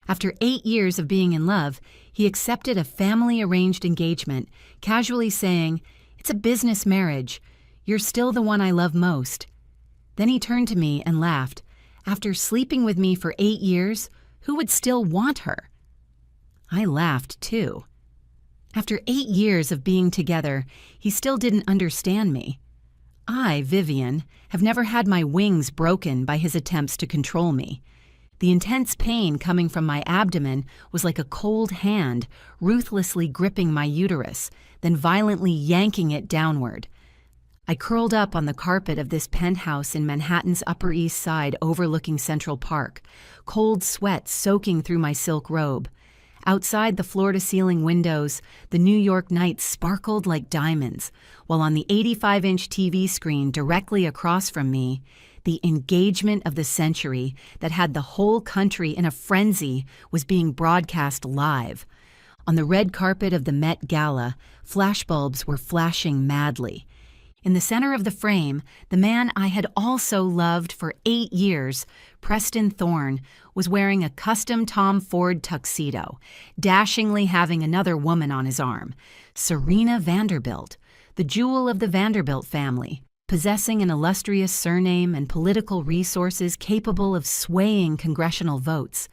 After 8 years of being in love, he accepted a family-arranged engagement, casually saying, "It's a business marriage. You're still the one I love most." Then he turned to me and laughed. After sleeping with me for 8 years, who would still want her? I laughed too. After 8 years of being together, he still didn't understand me. I, Vivian, have never had my wings broken by his attempts to control me. The intense pain coming from my abdomen was like a cold hand ruthlessly gripping my uterus, then violently yanking it downward. I curled up on the carpet of this penthouse in Manhattan's Upper East Side overlooking Central Park, cold sweat soaking through my silk robe. Outside the floor-to-ceiling windows, the New York night sparkled like diamonds, while on the 85-inch TV screen directly across from me, the engagement of the century that had the whole country in a frenzy was being broadcast live. On the red carpet of the Met Gala, flashbulbs were flashing madly. In the center of the frame, the man I had also loved for 8 years, Preston Thorne, was wearing a custom Tom Ford tuxedo, dashingly having another woman on his arm, Serena Vanderbilt, the jewel of the Vanderbilt family, possessing an illustrious surname and political resources capable of swaying congressional votes.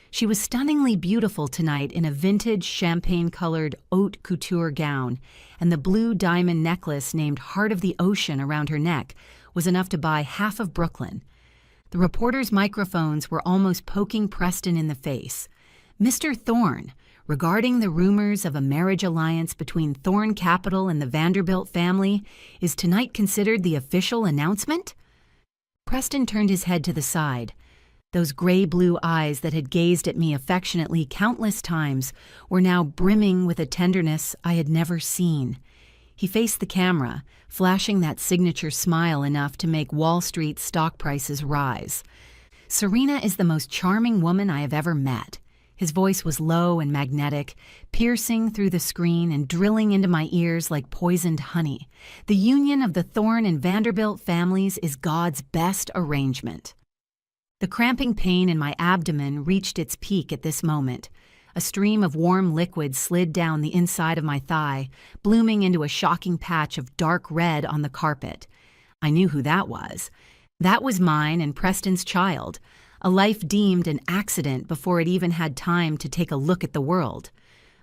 She was stunningly beautiful tonight in a vintage champagne-colored haute couture gown, and the blue diamond necklace named Heart of the Ocean around her neck was enough to buy half of Brooklyn. The reporters' microphones were almost poking Preston in the face. "Mr. Thorne, regarding the rumors of a marriage alliance between Thorne Capital and the Vanderbilt family, is tonight considered the official announcement?" Preston turned his head to the side. Those gray-blue eyes that had gazed at me affectionately countless times were now brimming with a tenderness I had never seen. He faced the camera, flashing that signature smile enough to make Wall Street stock prices rise. "Serena is the most charming woman I have ever met." His voice was low and magnetic, piercing through the screen and drilling into my ears like poisoned honey. "The union of the Thorne and Vanderbilt families is God's best arrangement." The cramping pain in my abdomen reached its peak at this moment. A stream of warm liquid slid down the inside of my thigh, blooming into a shocking patch of dark red on the carpet. I knew who that was. That was mine and Preston's child, a life deemed an accident before it even had time to take a look at the world.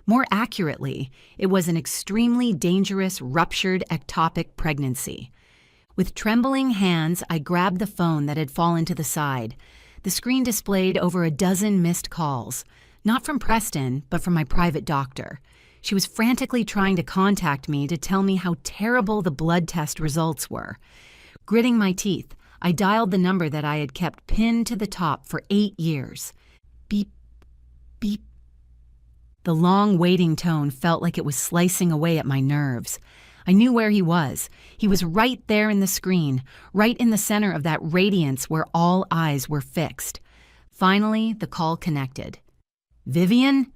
More accurately, it was an extremely dangerous ruptured ectopic pregnancy. With trembling hands, I grabbed the phone that had fallen to the side. The screen displayed over a dozen missed calls, not from Preston, but from my private doctor. She was frantically trying to contact me to tell me how terrible the blood test results were. Gritting my teeth, I dialed the number that I had kept pinned to the top for 8 years. Beep, beep. The long waiting tone felt like it was slicing away at my nerves. I knew where he was. He was right there in the screen, right in the center of that radiance where all eyes were fixed. Finally, the call connected. "Vivian?"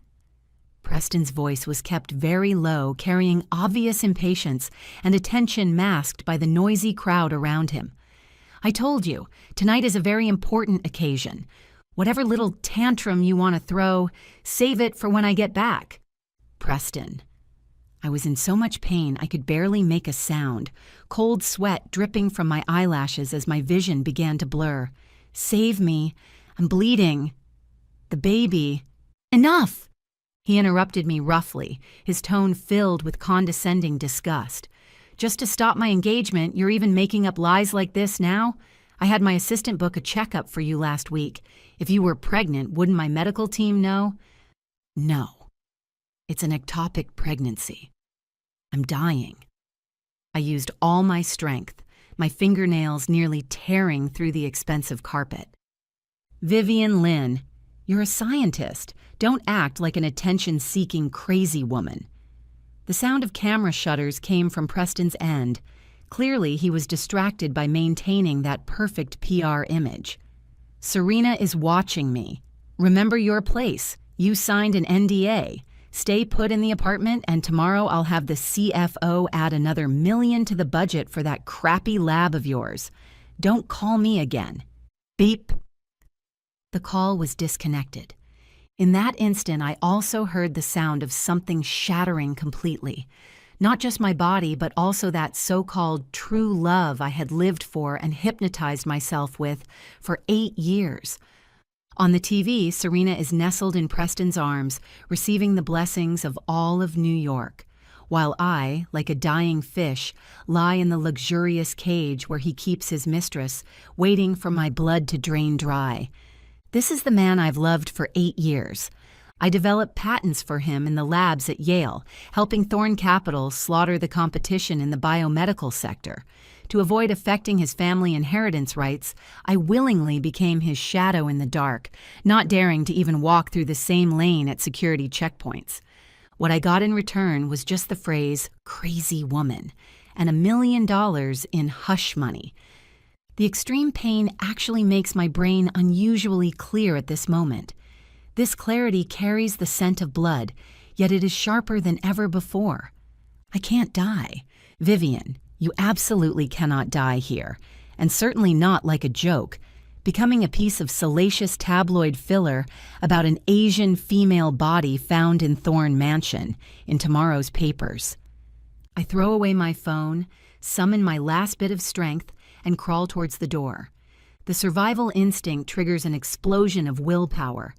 Preston's voice was kept very low, carrying obvious impatience and a tension masked by the noisy crowd around him. "I told you, tonight is a very important occasion. Whatever little tantrum you want to throw, save it for when I get back." Preston. I was in so much pain I could barely make a sound, cold sweat dripping from my eyelashes as my vision began to blur. "Save me. I'm bleeding. The baby." "Enough!" He interrupted me roughly, his tone filled with condescending disgust. "Just to stop my engagement, you're even making up lies like this now? I had my assistant book a checkup for you last week. If you were pregnant, wouldn't my medical team know?" "No. It's an ectopic pregnancy. I'm dying." I used all my strength, my fingernails nearly tearing through the expensive carpet. "Vivian Lynn, you're a scientist. Don't act like an attention-seeking crazy woman." The sound of camera shutters came from Preston's end. Clearly, he was distracted by maintaining that perfect PR image. "Serena is watching me. Remember your place. You signed an NDA. Stay put in the apartment, and tomorrow I'll have the CFO add another $1 million to the budget for that crappy lab of yours. Don't call me again. Beep." The call was disconnected. In that instant, I also heard the sound of something shattering completely. Not just my body, but also that so-called true love I had lived for and hypnotized myself with for 8 years. On the TV, Serena is nestled in Preston's arms, receiving the blessings of all of New York, while I, like a dying fish, lie in the luxurious cage where he keeps his mistress, waiting for my blood to drain dry. This is the man I've loved for 8 years. I developed patents for him in the labs at Yale, helping Thorne Capital slaughter the competition in the biomedical sector. To avoid affecting his family inheritance rights, I willingly became his shadow in the dark, not daring to even walk through the same lane at security checkpoints. What I got in return was just the phrase, "crazy woman," and $1 million in hush money. The extreme pain actually makes my brain unusually clear at this moment. This clarity carries the scent of blood, yet it is sharper than ever before. I can't die. Vivian, you absolutely cannot die here, and certainly not like a joke, becoming a piece of salacious tabloid filler about an Asian female body found in Thorne Mansion in tomorrow's papers. I throw away my phone, summon my last bit of strength, and crawl towards the door. The survival instinct triggers an explosion of willpower.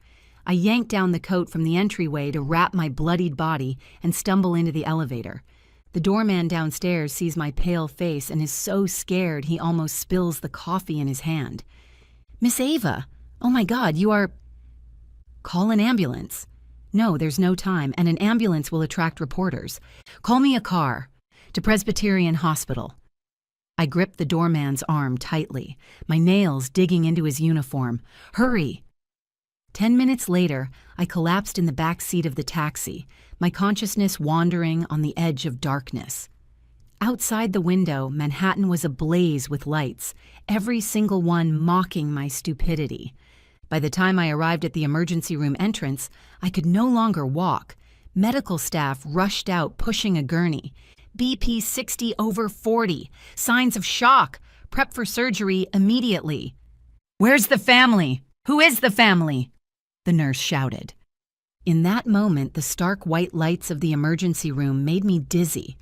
I yank down the coat from the entryway to wrap my bloodied body and stumble into the elevator. The doorman downstairs sees my pale face and is so scared he almost spills the coffee in his hand. "Miss Ava! Oh my God, you are—" "Call an ambulance." "No, there's no time, and an ambulance will attract reporters. Call me a car. To Presbyterian Hospital." I grip the doorman's arm tightly, my nails digging into his uniform. "Hurry!" 10 minutes later, I collapsed in the back seat of the taxi, my consciousness wandering on the edge of darkness. Outside the window, Manhattan was ablaze with lights, every single one mocking my stupidity. By the time I arrived at the emergency room entrance, I could no longer walk. Medical staff rushed out pushing a gurney. BP 60 over 40. Signs of shock. Prep for surgery immediately. "Where's the family? Who is the family?" the nurse shouted. In that moment, the stark white lights of the emergency room made me dizzy.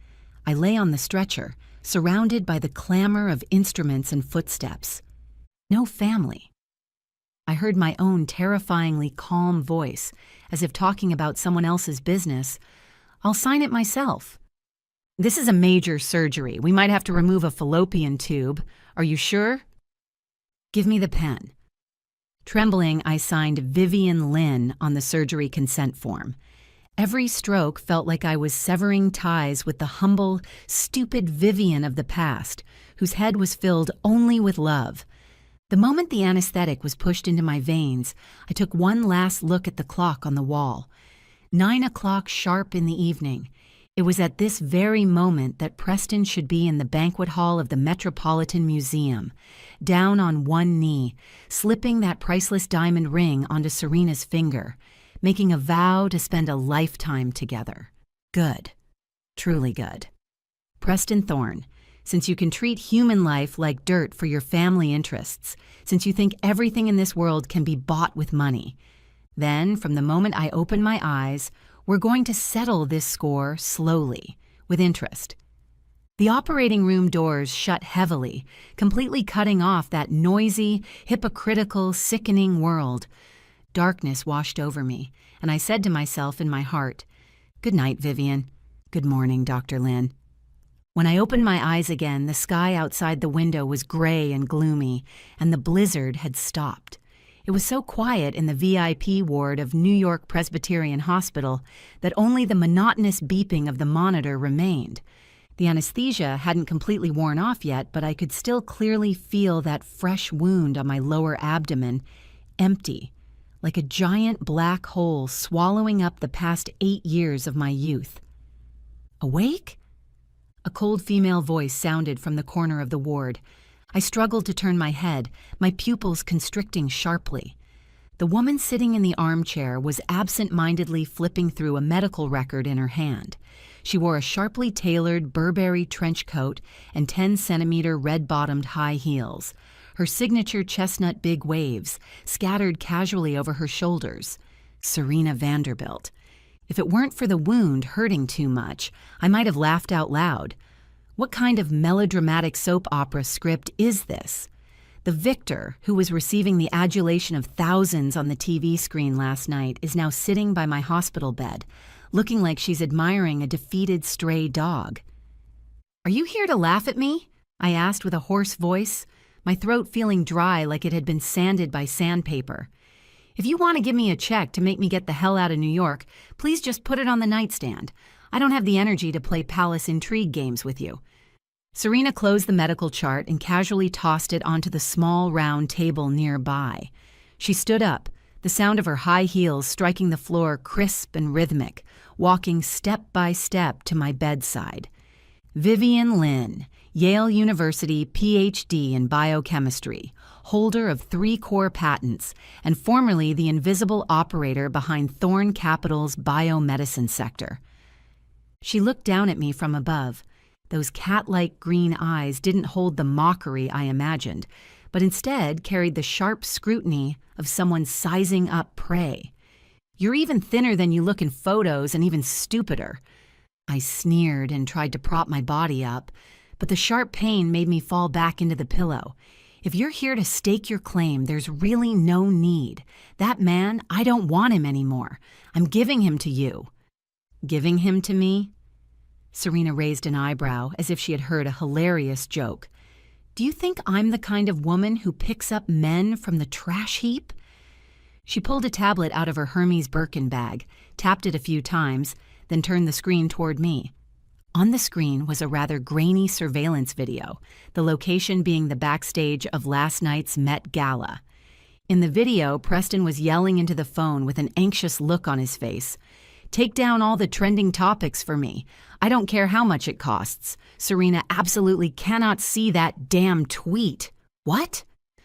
I lay on the stretcher, surrounded by the clamor of instruments and footsteps. No family. I heard my own terrifyingly calm voice, as if talking about someone else's business. "I'll sign it myself." "This is a major surgery. We might have to remove a fallopian tube. Are you sure?" "Give me the pen." Trembling, I signed Vivian Lynn on the surgery consent form. Every stroke felt like I was severing ties with the humble, stupid Vivian of the past, whose head was filled only with love. The moment the anesthetic was pushed into my veins, I took one last look at the clock on the wall. 9 o'clock sharp in the evening. It was at this very moment that Preston should be in the banquet hall of the Metropolitan Museum, down on one knee, slipping that priceless diamond ring onto Serena's finger, making a vow to spend a lifetime together. Good. Truly good. Preston Thorne, since you can treat human life like dirt for your family interests, since you think everything in this world can be bought with money, then, from the moment I open my eyes, we're going to settle this score slowly, with interest. The operating room doors shut heavily, completely cutting off that noisy, hypocritical, sickening world. Darkness washed over me, and I said to myself in my heart, "Good night, Vivian. Good morning, Dr. Lynn." When I opened my eyes again, the sky outside the window was gray and gloomy, and the blizzard had stopped. It was so quiet in the VIP ward of New York Presbyterian Hospital that only the monotonous beeping of the monitor remained. The anesthesia hadn't completely worn off yet, but I could still clearly feel that fresh wound on my lower abdomen, empty, like a giant black hole swallowing up the past 8 years of my youth. "Awake?" A cold female voice sounded from the corner of the ward. I struggled to turn my head, my pupils constricting sharply. The woman sitting in the armchair was absent-mindedly flipping through a medical record in her hand. She wore a sharply tailored Burberry trench coat and 10-centimeter red-bottomed high heels, her signature chestnut big waves scattered casually over her shoulders. Serena Vanderbilt. If it weren't for the wound hurting too much, I might have laughed out loud. What kind of melodramatic soap opera script is this? The victor, who was receiving the adulation of thousands on the TV screen last night, is now sitting by my hospital bed, looking like she's admiring a defeated stray dog. "Are you here to laugh at me?" I asked with a hoarse voice, my throat feeling dry like it had been sanded by sandpaper. "If you want to give me a check to make me get the hell out of New York, please just put it on the nightstand. I don't have the energy to play palace intrigue games with you." Serena closed the medical chart and casually tossed it onto the small round table nearby. She stood up, the sound of her high heels striking the floor crisp and rhythmic, walking step by step to my bedside. Vivian Lynn, Yale University PhD in biochemistry, holder of 3 core patents, and formerly the invisible operator behind Thorne Capital's biomedicine sector. She looked down at me from above. Those cat-like green eyes didn't hold the mockery I imagined, but instead carried the sharp scrutiny of someone sizing up prey. "You're even thinner than you look in photos and even stupider." I sneered and tried to prop my body up, but the sharp pain made me fall back into the pillow. "If you're here to stake your claim, there's really no need. That man, I don't want him anymore. I'm giving him to you." "Giving him to me?" Serena raised an eyebrow as if she had heard a hilarious joke. "Do you think I'm the kind of woman who picks up men from the trash heap?" She pulled a tablet out of her Hermes Birkin bag, tapped it a few times, then turned the screen toward me. On the screen was a rather grainy surveillance video, the location being the backstage of last night's Met Gala. In the video, Preston was yelling into the phone with an anxious look on his face. "Take down all the trending topics for me. I don't care how much it costs. Serena absolutely cannot see that damn tweet." "What?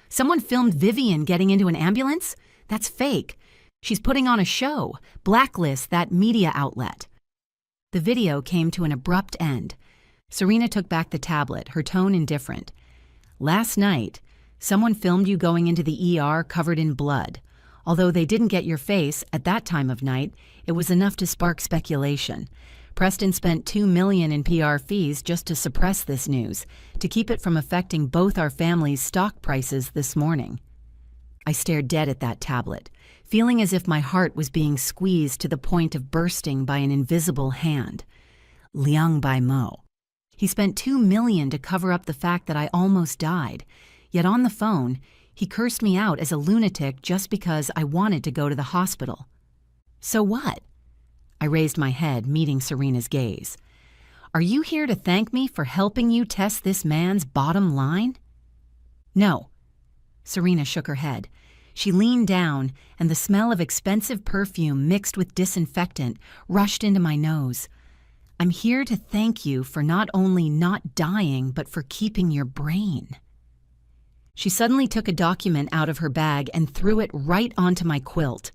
Someone filmed Vivian getting into an ambulance? That's fake. She's putting on a show. Blacklist that media outlet." The video came to an abrupt end. Serena took back the tablet, her tone indifferent. "Last night, someone filmed you going into the ER covered in blood. Although they didn't get your face at that time of night, it was enough to spark speculation. Preston spent $2 million in PR fees just to suppress this news, to keep it from affecting both our families' stock prices this morning." I stared dead at that tablet, feeling as if my heart was being squeezed to the point of bursting by an invisible hand. Liang Bai Mo. He spent $2 million to cover up the fact that I almost died, yet on the phone, he cursed me out as a lunatic just because I wanted to go to the hospital. So what? I raised my head, meeting Serena's gaze. "Are you here to thank me for helping you test this man's bottom line?" "No." Serena shook her head. She leaned down, and the smell of expensive perfume mixed with disinfectant rushed into my nose. "I'm here to thank you for not only not dying, but for keeping your brain." She suddenly took a document out of her bag and threw it right onto my quilt.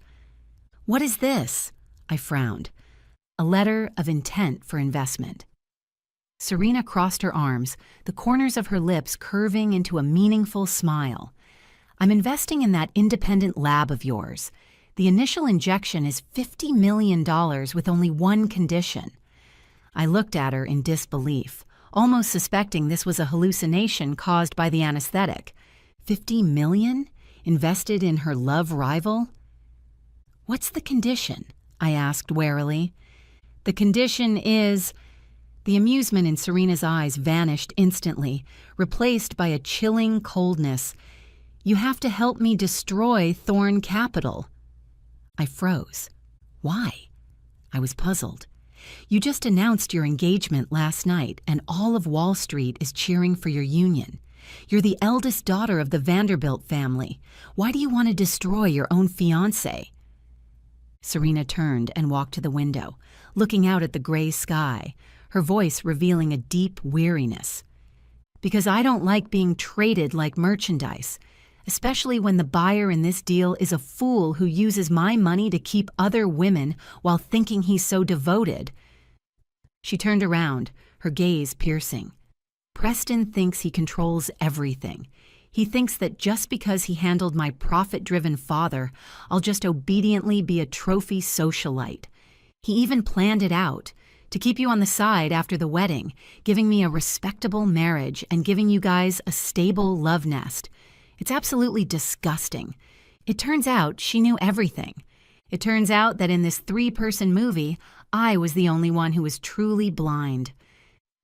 "What is this?" I frowned. "A letter of intent for investment." Serena crossed her arms, the corners of her lips curving into a meaningful smile. "I'm investing in that independent lab of yours. The initial injection is $50 million with only one condition." I looked at her in disbelief, almost suspecting this was a hallucination caused by the anesthetic. $50 million? Invested in her love rival? "What's the condition?" I asked warily. "The condition is—" The amusement in Serena's eyes vanished instantly, replaced by a chilling coldness. "You have to help me destroy Thorne Capital." I froze. "Why?" I was puzzled. "You just announced your engagement last night, and all of Wall Street is cheering for your union. You're the eldest daughter of the Vanderbilt family. Why do you want to destroy your own fiancé?" Serena turned and walked to the window, looking out at the gray sky, her voice revealing a deep weariness. "Because I don't like being traded like merchandise, especially when the buyer in this deal is a fool who uses my money to keep other women while thinking he's so devoted." She turned around, her gaze piercing. "Preston thinks he controls everything. He thinks that just because he handled my profit-driven father, I'll just obediently be a trophy socialite. He even planned it out, to keep you on the side after the wedding, giving me a respectable marriage and giving you guys a stable love nest. It's absolutely disgusting. It turns out she knew everything. It turns out that in this 3-person movie, I was the only one who was truly blind.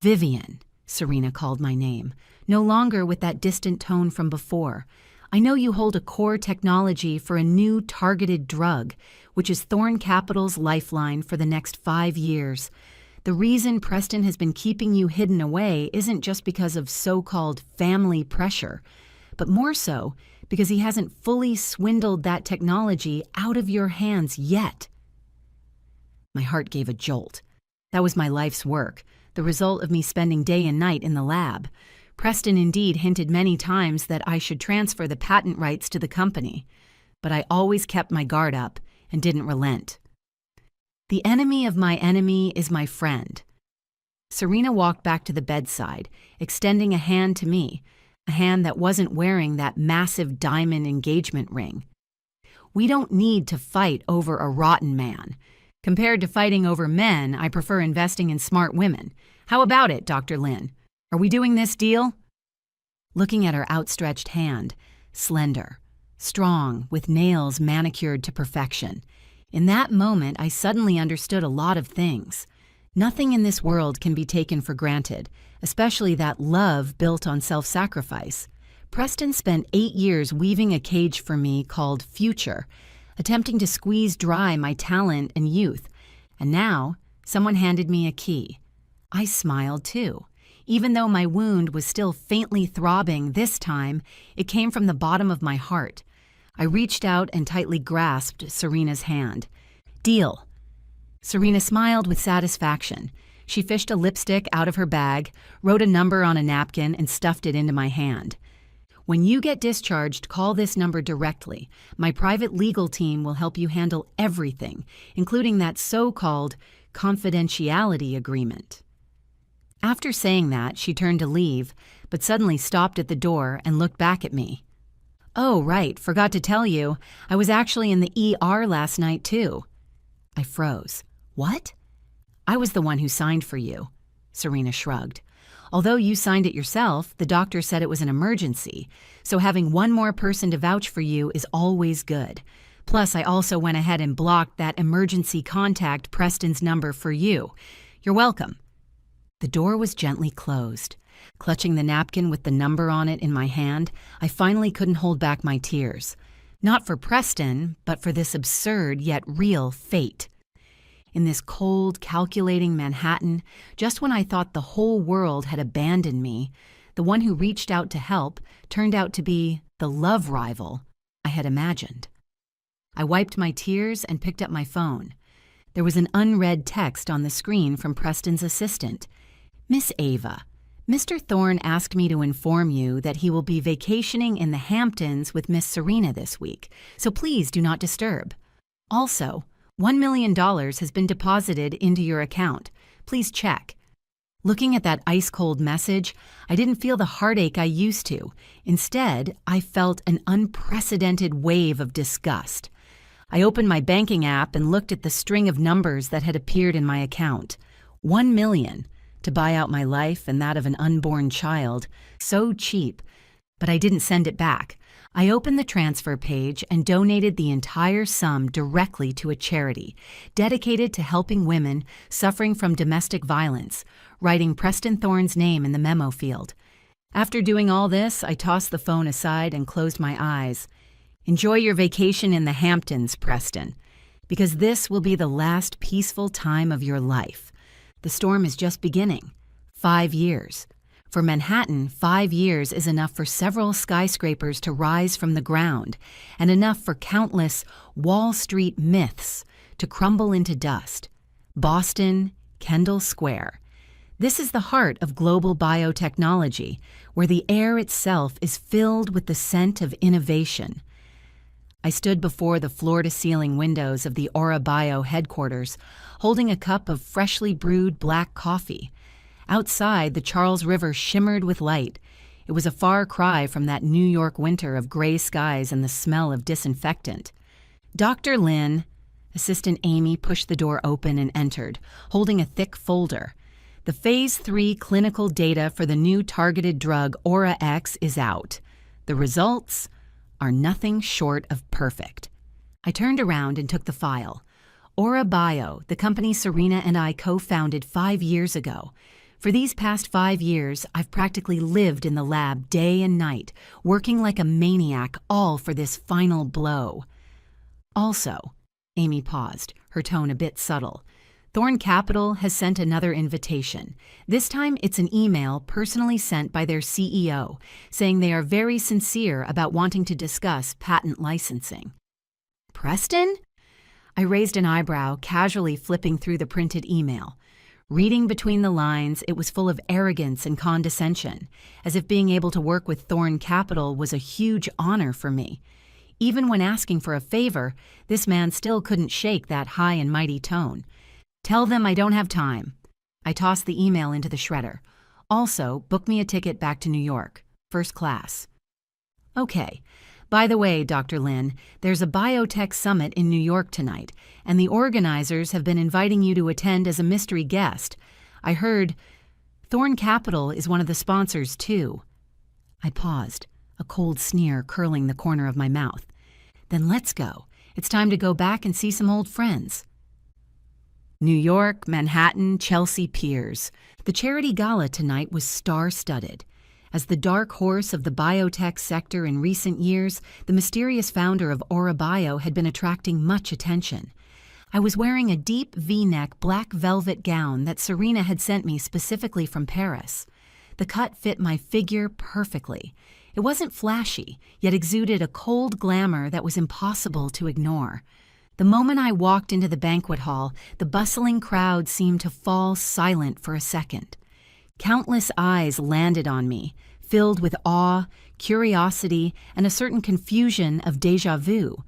Vivian, Serena called my name, no longer with that distant tone from before. I know you hold a core technology for a new targeted drug, which is Thorn Capital's lifeline for the next 5 years. The reason Preston has been keeping you hidden away isn't just because of so-called family pressure, but more so because he hasn't fully swindled that technology out of your hands yet. My heart gave a jolt. That was my life's work, the result of me spending day and night in the lab. Preston indeed hinted many times that I should transfer the patent rights to the company, but I always kept my guard up and didn't relent. The enemy of my enemy is my friend. Serena walked back to the bedside, extending a hand to me, a hand that wasn't wearing that massive diamond engagement ring. We don't need to fight over a rotten man. Compared to fighting over men, I prefer investing in smart women. How about it, Dr. Lin? Are we doing this deal? Looking at her outstretched hand, slender, strong, with nails manicured to perfection. In that moment, I suddenly understood a lot of things. Nothing in this world can be taken for granted, especially that love built on self-sacrifice. Preston spent 8 years weaving a cage for me called Future, attempting to squeeze dry my talent and youth. And now, someone handed me a key. I smiled too. Even though my wound was still faintly throbbing this time, it came from the bottom of my heart. I reached out and tightly grasped Serena's hand. Deal. Serena smiled with satisfaction. She fished a lipstick out of her bag, wrote a number on a napkin, and stuffed it into my hand. When you get discharged, call this number directly. My private legal team will help you handle everything, including that so-called confidentiality agreement. After saying that, she turned to leave, but suddenly stopped at the door and looked back at me. Oh, right, forgot to tell you, I was actually in the ER last night too. I froze. What? I was the one who signed for you. Serena shrugged. Although you signed it yourself, the doctor said it was an emergency, so having one more person to vouch for you is always good. Plus, I also went ahead and blocked that emergency contact Preston's number for you. You're welcome. The door was gently closed. Clutching the napkin with the number on it in my hand, I finally couldn't hold back my tears. Not for Preston, but for this absurd yet real fate. In this cold, calculating Manhattan, just when I thought the whole world had abandoned me, the one who reached out to help turned out to be the love rival I had imagined. I wiped my tears and picked up my phone. There was an unread text on the screen from Preston's assistant. Miss Ava, Mr. Thorne asked me to inform you that he will be vacationing in the Hamptons with Miss Serena this week, so please do not disturb. Also, $1 million has been deposited into your account. Please check. Looking at that ice-cold message, I didn't feel the heartache I used to. Instead, I felt an unprecedented wave of disgust. I opened my banking app and looked at the string of numbers that had appeared in my account. 1 million. To buy out my life and that of an unborn child. So cheap. But I didn't send it back. I opened the transfer page and donated the entire sum directly to a charity dedicated to helping women suffering from domestic violence, writing Preston Thorne's name in the memo field. After doing all this, I tossed the phone aside and closed my eyes. Enjoy your vacation in the Hamptons, Preston, because this will be the last peaceful time of your life. The storm is just beginning. 5 years. For Manhattan, 5 years is enough for several skyscrapers to rise from the ground, and enough for countless Wall Street myths to crumble into dust. Boston, Kendall Square. This is the heart of global biotechnology, where the air itself is filled with the scent of innovation. I stood before the floor-to-ceiling windows of the Aura Bio headquarters, holding a cup of freshly brewed black coffee. Outside, the Charles River shimmered with light. It was a far cry from that New York winter of gray skies and the smell of disinfectant. Dr. Lin, Assistant Amy pushed the door open and entered, holding a thick folder. The Phase 3 clinical data for the new targeted drug Aura-X is out. The results are nothing short of perfect. I turned around and took the file. Aura Bio, the company Serena and I co-founded 5 years ago. For these past 5 years, I've practically lived in the lab day and night, working like a maniac, all for this final blow. Also, Amy paused, her tone a bit subtle. Thorn Capital has sent another invitation. This time it's an email personally sent by their CEO, saying they are very sincere about wanting to discuss patent licensing. Preston? I raised an eyebrow, casually flipping through the printed email. Reading between the lines, it was full of arrogance and condescension, as if being able to work with Thorn Capital was a huge honor for me. Even when asking for a favor, this man still couldn't shake that high and mighty tone. Tell them I don't have time. I tossed the email into the shredder. Also, book me a ticket back to New York, first class. Okay. By the way, Dr. Lin, there's a biotech summit in New York tonight, and the organizers have been inviting you to attend as a mystery guest. I heard Thorn Capital is one of the sponsors, too. I paused, a cold sneer curling the corner of my mouth. Then let's go. It's time to go back and see some old friends. New York, Manhattan, Chelsea Piers. The charity gala tonight was star-studded. As the dark horse of the biotech sector in recent years, the mysterious founder of Aura Bio had been attracting much attention. I was wearing a deep V-neck black velvet gown that Serena had sent me specifically from Paris. The cut fit my figure perfectly. It wasn't flashy, yet exuded a cold glamour that was impossible to ignore. The moment I walked into the banquet hall, the bustling crowd seemed to fall silent for a second. Countless eyes landed on me, filled with awe, curiosity, and a certain confusion of déjà vu.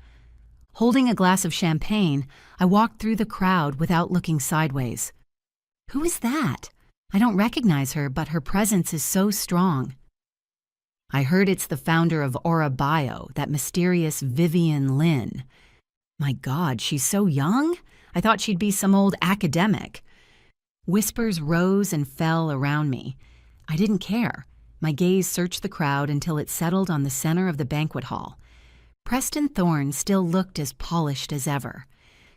Holding a glass of champagne, I walked through the crowd without looking sideways. Who is that? I don't recognize her, but her presence is so strong. I heard it's the founder of Aura Bio, that mysterious Vivian Lin. My God, she's so young? I thought she'd be some old academic. Whispers rose and fell around me. I didn't care. My gaze searched the crowd until it settled on the center of the banquet hall. Preston Thorne still looked as polished as ever.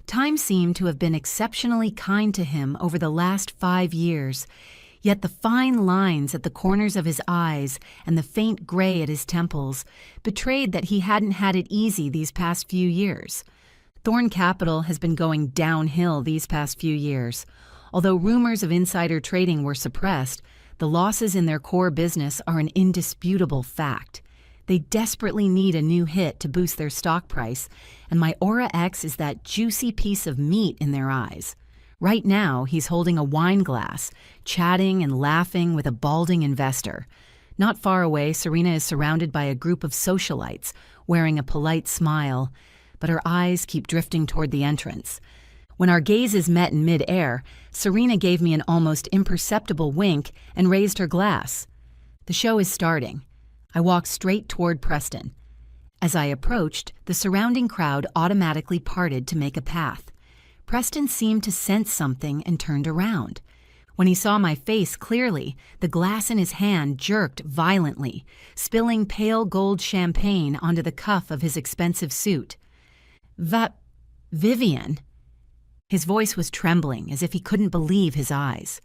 Time seemed to have been exceptionally kind to him over the last 5 years, yet the fine lines at the corners of his eyes and the faint gray at his temples betrayed that he hadn't had it easy these past few years. Thorn Capital has been going downhill these past few years. Although rumors of insider trading were suppressed, the losses in their core business are an indisputable fact. They desperately need a new hit to boost their stock price, and my Aura-X is that juicy piece of meat in their eyes. Right now, he's holding a wine glass, chatting and laughing with a balding investor. Not far away, Serena is surrounded by a group of socialites, wearing a polite smile, but her eyes keep drifting toward the entrance. When our gazes met in mid-air, Serena gave me an almost imperceptible wink and raised her glass. The show is starting. I walked straight toward Preston. As I approached, the surrounding crowd automatically parted to make a path. Preston seemed to sense something and turned around. When he saw my face clearly, the glass in his hand jerked violently, spilling pale gold champagne onto the cuff of his expensive suit. Vivian? His voice was trembling, as if he couldn't believe his eyes.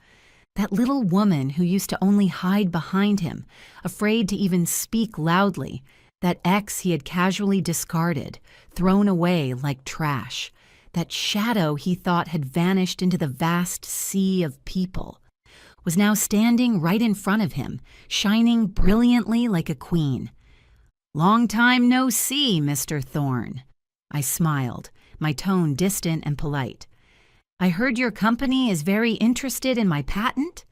That little woman who used to only hide behind him, afraid to even speak loudly, that ex he had casually discarded, thrown away like trash, that shadow he thought had vanished into the vast sea of people, was now standing right in front of him, shining brilliantly like a queen. "Long time no see, Mr. Thorne." I smiled, my tone distant and polite. "I heard your company is very interested in my patent?"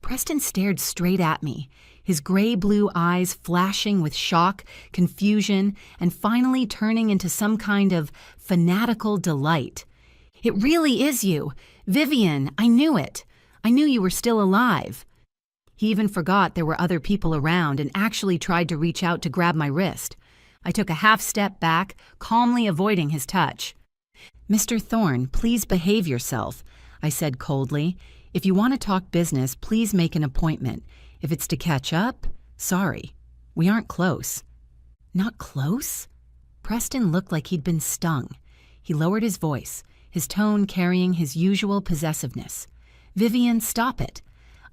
Preston stared straight at me, his gray-blue eyes flashing with shock, confusion, and finally turning into some kind of fanatical delight. "It really is you. Vivian, I knew it. I knew you were still alive." He even forgot there were other people around and actually tried to reach out to grab my wrist. I took a half step back, calmly avoiding his touch. "Mr. Thorne, please behave yourself," I said coldly. "If you want to talk business, please make an appointment. If it's to catch up, sorry. We aren't close." "Not close?" Preston looked like he'd been stung. He lowered his voice, his tone carrying his usual possessiveness. "Vivian, stop it.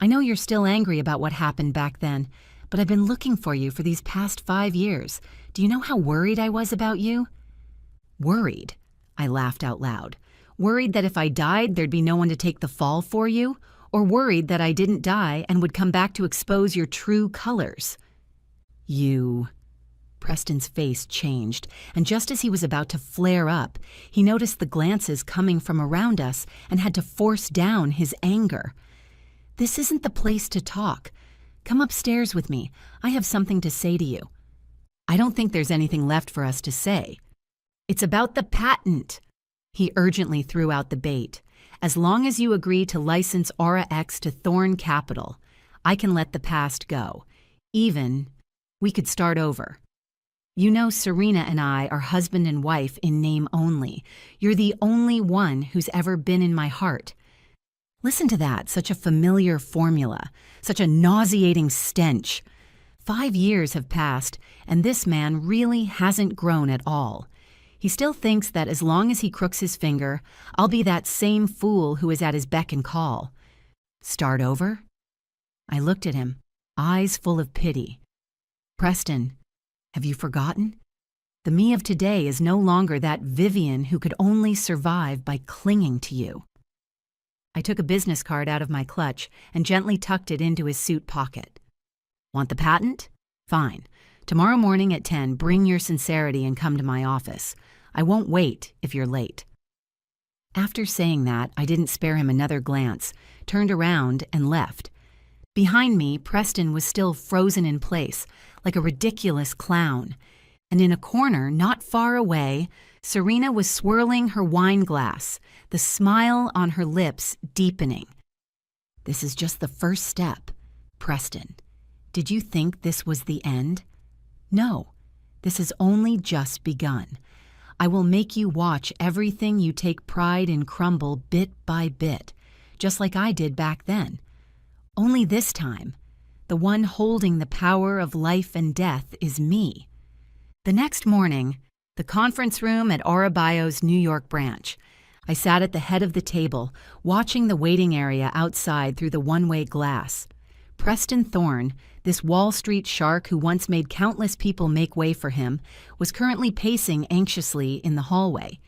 I know you're still angry about what happened back then, but I've been looking for you for these past 5 years. Do you know how worried I was about you?" "Worried?" I laughed out loud. "Worried that if I died, there'd be no one to take the fall for you? Or worried that I didn't die and would come back to expose your true colors?" "You..." Preston's face changed, and just as he was about to flare up, he noticed the glances coming from around us and had to force down his anger. "This isn't the place to talk. Come upstairs with me. I have something to say to you." "I don't think there's anything left for us to say." "It's about the patent." He urgently threw out the bait. "As long as you agree to license Aura X to Thorne Capital, I can let the past go. Even, we could start over. You know Serena and I are husband and wife in name only. You're the only one who's ever been in my heart." Listen to that, such a familiar formula, such a nauseating stench. 5 years have passed, and this man really hasn't grown at all. He still thinks that as long as he crooks his finger, I'll be that same fool who is at his beck and call. Start over? I looked at him, eyes full of pity. "Preston, have you forgotten? The me of today is no longer that Vivian who could only survive by clinging to you." I took a business card out of my clutch and gently tucked it into his suit pocket. "Want the patent? Fine. Tomorrow morning at 10, bring your sincerity and come to my office. I won't wait if you're late." After saying that, I didn't spare him another glance, turned around and left. Behind me, Preston was still frozen in place, like a ridiculous clown. And in a corner, not far away, Serena was swirling her wine glass, the smile on her lips deepening. "This is just the first step. Preston, did you think this was the end? No, this has only just begun. I will make you watch everything you take pride in crumble bit by bit, just like I did back then. Only this time, the one holding the power of life and death is me." The next morning, the conference room at Aura Bio's New York branch. I sat at the head of the table, watching the waiting area outside through the one-way glass. Preston Thorne, this Wall Street shark who once made countless people make way for him, was currently pacing anxiously in the hallway.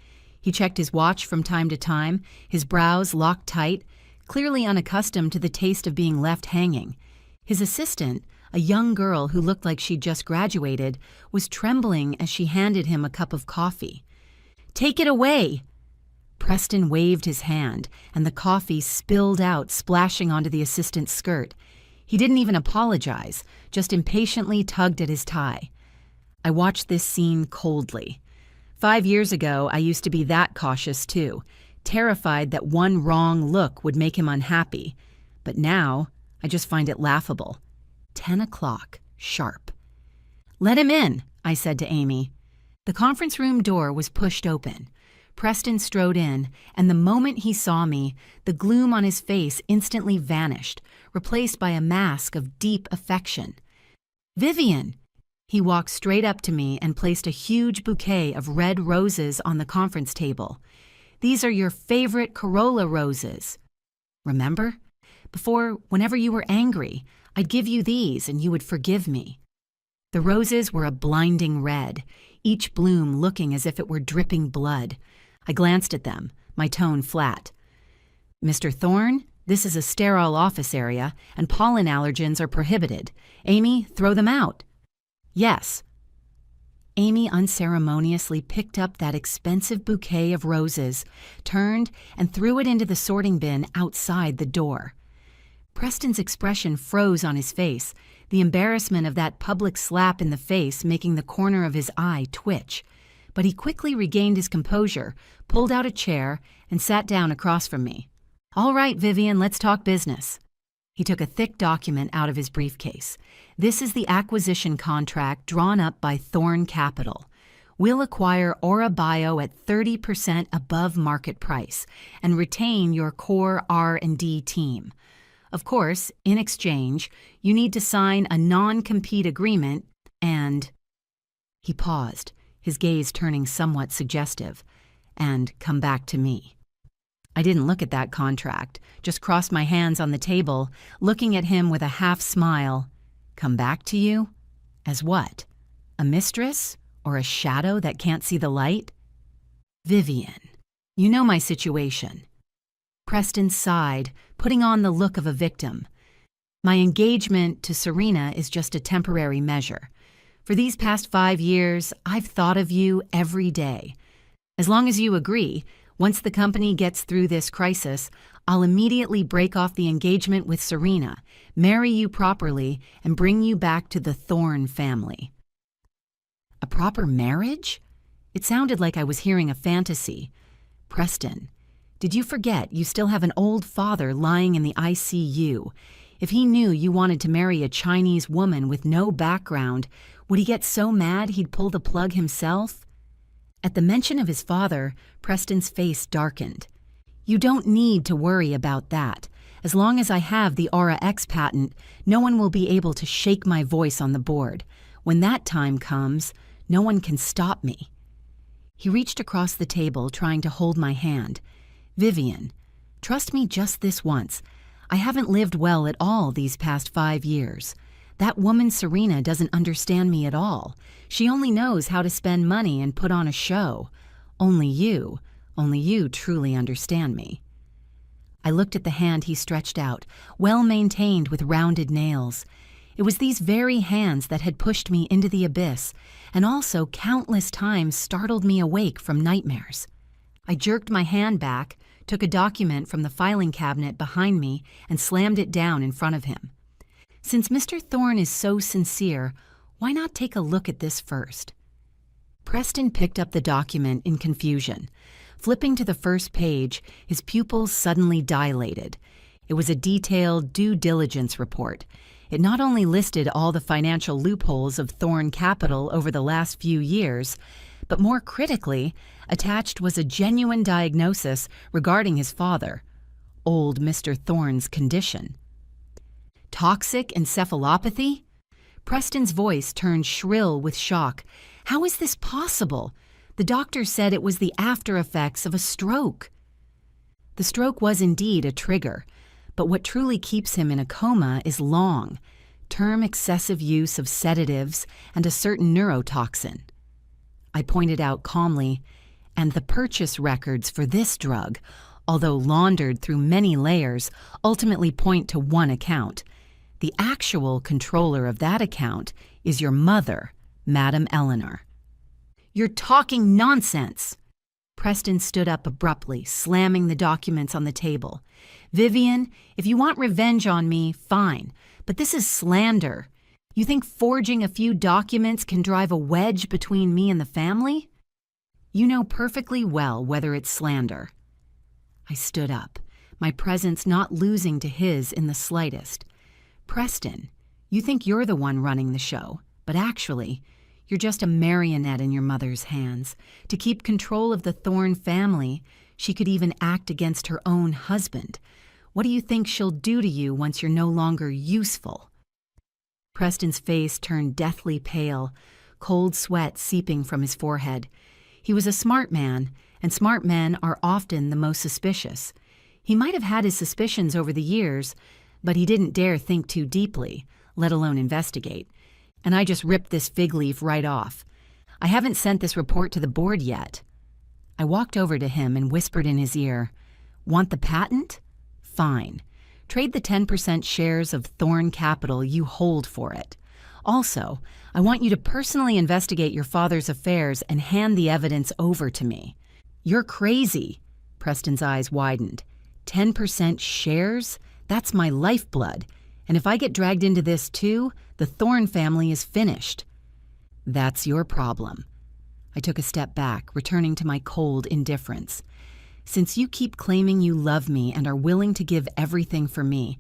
He checked his watch from time to time, his brows locked tight, clearly unaccustomed to the taste of being left hanging. His assistant, a young girl who looked like she'd just graduated, was trembling as she handed him a cup of coffee. "Take it away!" Preston waved his hand, and the coffee spilled out, splashing onto the assistant's skirt. He didn't even apologize, just impatiently tugged at his tie. I watched this scene coldly. 5 years ago, I used to be that cautious too, terrified that one wrong look would make him unhappy. But now, I just find it laughable. 10 o'clock, sharp. "Let him in," I said to Amy. The conference room door was pushed open. Preston strode in, and the moment he saw me, the gloom on his face instantly vanished, replaced by a mask of deep affection. "Vivian!" He walked straight up to me and placed a huge bouquet of red roses on the conference table. "These are your favorite Corolla roses. Remember? Before, whenever you were angry, I'd give you these and you would forgive me." The roses were a blinding red, each bloom looking as if it were dripping blood. I glanced at them, my tone flat. "Mr. Thorne, this is a sterile office area, and pollen allergens are prohibited. Amy, throw them out." "Yes." Amy unceremoniously picked up that expensive bouquet of roses, turned, and threw it into the sorting bin outside the door. Preston's expression froze on his face, the embarrassment of that public slap in the face making the corner of his eye twitch. But he quickly regained his composure, pulled out a chair, and sat down across from me. "All right, Vivian, let's talk business." He took a thick document out of his briefcase. This is the acquisition contract drawn up by Thorn Capital. We'll acquire Aura Bio at 30% above market price and retain your core R&D team. Of course, in exchange, you need to sign a non-compete agreement and... He paused, his gaze turning somewhat suggestive, and come back to me. I didn't look at that contract, just crossed my hands on the table, looking at him with a half-smile. Come back to you? As what? A mistress? Or a shadow that can't see the light? Vivian, you know my situation. Preston sighed, putting on the look of a victim. My engagement to Serena is just a temporary measure. For these past 5 years, I've thought of you every day. As long as you agree, once the company gets through this crisis, I'll immediately break off the engagement with Serena, marry you properly, and bring you back to the Thorn family. A proper marriage? It sounded like I was hearing a fantasy. Preston, did you forget you still have an old father lying in the ICU? If he knew you wanted to marry a Chinese woman with no background, would he get so mad he'd pull the plug himself? At the mention of his father, Preston's face darkened. You don't need to worry about that. As long as I have the Aura X patent, no one will be able to shake my voice on the board. When that time comes, no one can stop me. He reached across the table, trying to hold my hand. Vivian, trust me just this once. I haven't lived well at all these past 5 years. That woman Serena doesn't understand me at all. She only knows how to spend money and put on a show. Only you truly understand me. I looked at the hand he stretched out, well maintained with rounded nails. It was these very hands that had pushed me into the abyss, and also countless times startled me awake from nightmares. I jerked my hand back, took a document from the filing cabinet behind me, and slammed it down in front of him. Since Mr. Thorn is so sincere, why not take a look at this first? Preston picked up the document in confusion. Flipping to the first page, his pupils suddenly dilated. It was a detailed due diligence report. It not only listed all the financial loopholes of Thorn Capital over the last few years, but more critically, attached was a genuine diagnosis regarding his father, old Mr. Thorn's condition. Toxic encephalopathy? Preston's voice turned shrill with shock. How is this possible? The doctor said it was the after effects of a stroke. The stroke was indeed a trigger, but what truly keeps him in a coma is long-term excessive use of sedatives and a certain neurotoxin. I pointed out calmly, and the purchase records for this drug, although laundered through many layers, ultimately point to one account. The actual controller of that account is your mother, Madame Eleanor. You're talking nonsense! Preston stood up abruptly, slamming the documents on the table. Vivian, if you want revenge on me, fine, but this is slander. You think forging a few documents can drive a wedge between me and the family? You know perfectly well whether it's slander. I stood up, my presence not losing to his in the slightest. Preston, you think you're the one running the show, but actually, you're just a marionette in your mother's hands. To keep control of the Thorn family, she could even act against her own husband. What do you think she'll do to you once you're no longer useful? Preston's face turned deathly pale, cold sweat seeping from his forehead. He was a smart man, and smart men are often the most suspicious. He might have had his suspicions over the years, but he didn't dare think too deeply, let alone investigate. And I just ripped this fig leaf right off. I haven't sent this report to the board yet. I walked over to him and whispered in his ear, "Want the patent? Fine. Trade the 10% shares of Thorn Capital you hold for it. Also, I want you to personally investigate your father's affairs and hand the evidence over to me." "You're crazy." Preston's eyes widened. 10% shares? That's my lifeblood. And if I get dragged into this too, the Thorn family is finished. That's your problem. I took a step back, returning to my cold indifference. Since you keep claiming you love me and are willing to give everything for me,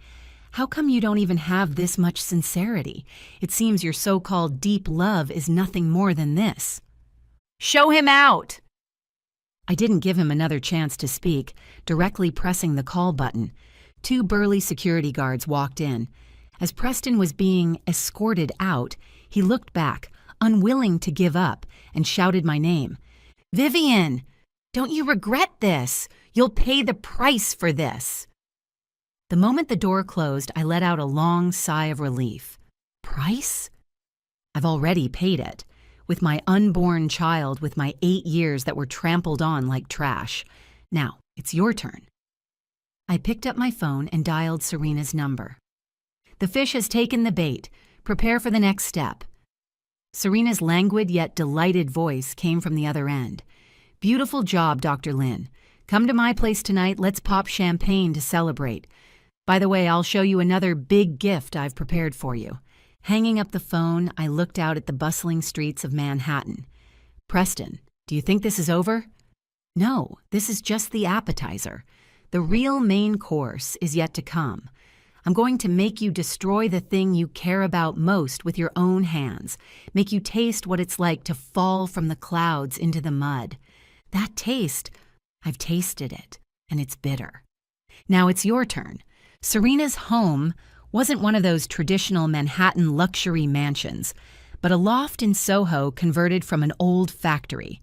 How come you don't even have this much sincerity? It seems your so-called deep love is nothing more than this. Show him out! I didn't give him another chance to speak, directly pressing the call button. 2 burly security guards walked in. As Preston was being escorted out, he looked back, unwilling to give up, and shouted my name. Vivian! Don't you regret this? You'll pay the price for this. The moment the door closed, I let out a long sigh of relief. Price? I've already paid it. With my unborn child, with my 8 years that were trampled on like trash. Now, it's your turn. I picked up my phone and dialed Serena's number. The fish has taken the bait. Prepare for the next step. Serena's languid yet delighted voice came from the other end. Beautiful job, Dr. Lin. Come to my place tonight. Let's pop champagne to celebrate. By the way, I'll show you another big gift I've prepared for you. Hanging up the phone, I looked out at the bustling streets of Manhattan. Preston, do you think this is over? No, this is just the appetizer. The real main course is yet to come. I'm going to make you destroy the thing you care about most with your own hands, make you taste what it's like to fall from the clouds into the mud. That taste, I've tasted it, and it's bitter. Now it's your turn. Serena's home wasn't one of those traditional Manhattan luxury mansions, but a loft in Soho converted from an old factory.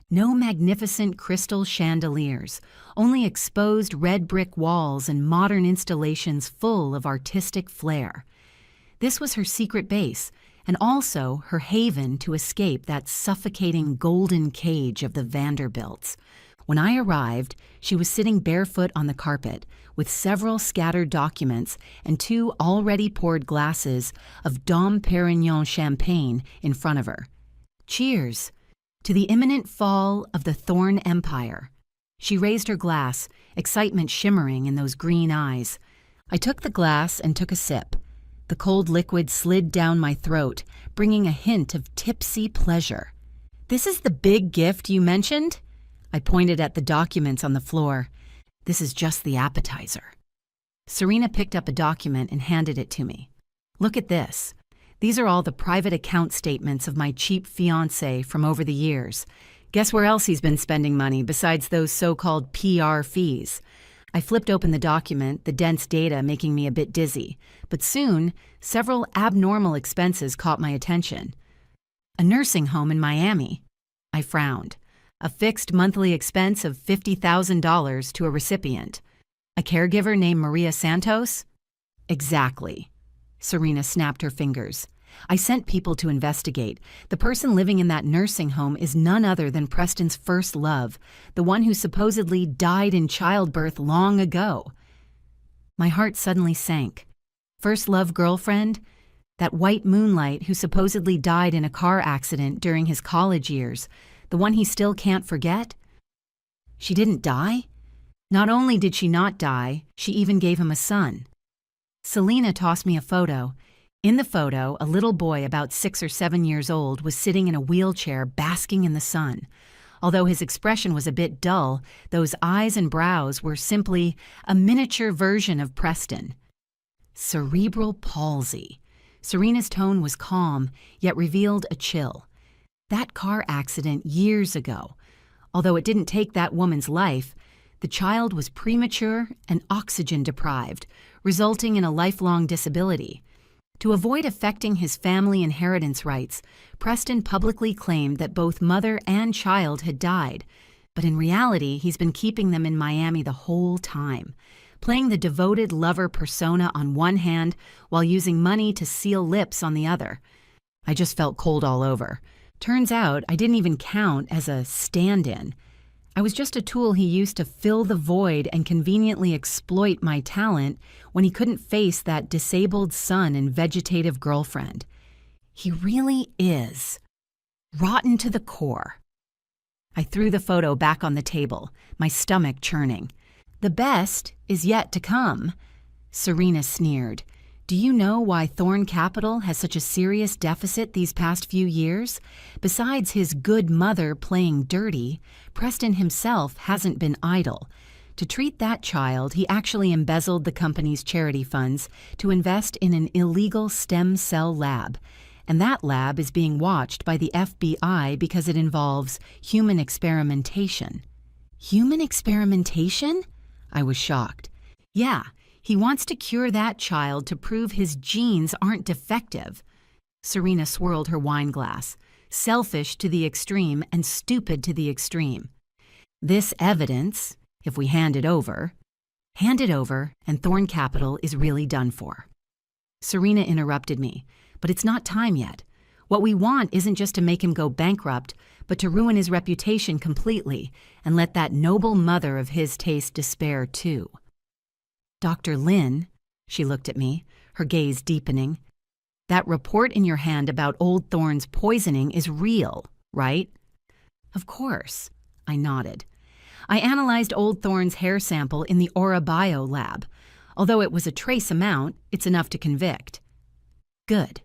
No magnificent crystal chandeliers, only exposed red brick walls and modern installations full of artistic flair. This was her secret base, and also her haven to escape that suffocating golden cage of the Vanderbilts. When I arrived, she was sitting barefoot on the carpet, with several scattered documents and 2 already poured glasses of Dom Perignon champagne in front of her. Cheers to the imminent fall of the Thorn Empire. She raised her glass, excitement shimmering in those green eyes. I took the glass and took a sip. The cold liquid slid down my throat, bringing a hint of tipsy pleasure. This is the big gift you mentioned? I pointed at the documents on the floor. This is just the appetizer. Serena picked up a document and handed it to me. Look at this. These are all the private account statements of my cheap fiancé from over the years. Guess where else he's been spending money besides those so-called PR fees? I flipped open the document, the dense data making me a bit dizzy. But soon, several abnormal expenses caught my attention. A nursing home in Miami. I frowned. A fixed monthly expense of $50,000 to a recipient. A caregiver named Maria Santos? Exactly. Serena snapped her fingers. I sent people to investigate. The person living in that nursing home is none other than Preston's first love, the one who supposedly died in childbirth long ago. My heart suddenly sank. First love girlfriend? That white moonlight who supposedly died in a car accident during his college years, the one he still can't forget? She didn't die? Not only did she not die, she even gave him a son. Selena tossed me a photo. In the photo, a little boy about 6 or 7 years old was sitting in a wheelchair basking in the sun. Although his expression was a bit dull, those eyes and brows were simply a miniature version of Preston. Cerebral palsy. Serena's tone was calm, yet revealed a chill. That car accident years ago. Although it didn't take that woman's life, the child was premature and oxygen deprived, resulting in a lifelong disability. To avoid affecting his family inheritance rights, Preston publicly claimed that both mother and child had died, but in reality, he's been keeping them in Miami the whole time, playing the devoted lover persona on one hand while using money to seal lips on the other. I just felt cold all over. Turns out I didn't even count as a stand-in. I was just a tool he used to fill the void and conveniently exploit my talent when he couldn't face that disabled son and vegetative girlfriend. He really is rotten to the core. I threw the photo back on the table, my stomach churning. The best is yet to come. Serena sneered. Do you know why Thorn Capital has such a serious deficit these past few years? Besides his good mother playing dirty, Preston himself hasn't been idle. To treat that child, he actually embezzled the company's charity funds to invest in an illegal stem cell lab. And that lab is being watched by the FBI because it involves human experimentation. Human experimentation? I was shocked. Yeah, he wants to cure that child to prove his genes aren't defective. Serena swirled her wine glass. Selfish to the extreme and stupid to the extreme. This evidence, if we hand it over, and Thorn Capital is really done for. Serena interrupted me, but it's not time yet. What we want isn't just to make him go bankrupt, but to ruin his reputation completely and let that noble mother of his taste despair too. Dr. Lin, she looked at me, her gaze deepening. That report in your hand about Old Thorn's poisoning is real, right? Of course, I nodded. I analyzed Old Thorn's hair sample in the Aura Bio lab. Although it was a trace amount, it's enough to convict. Good.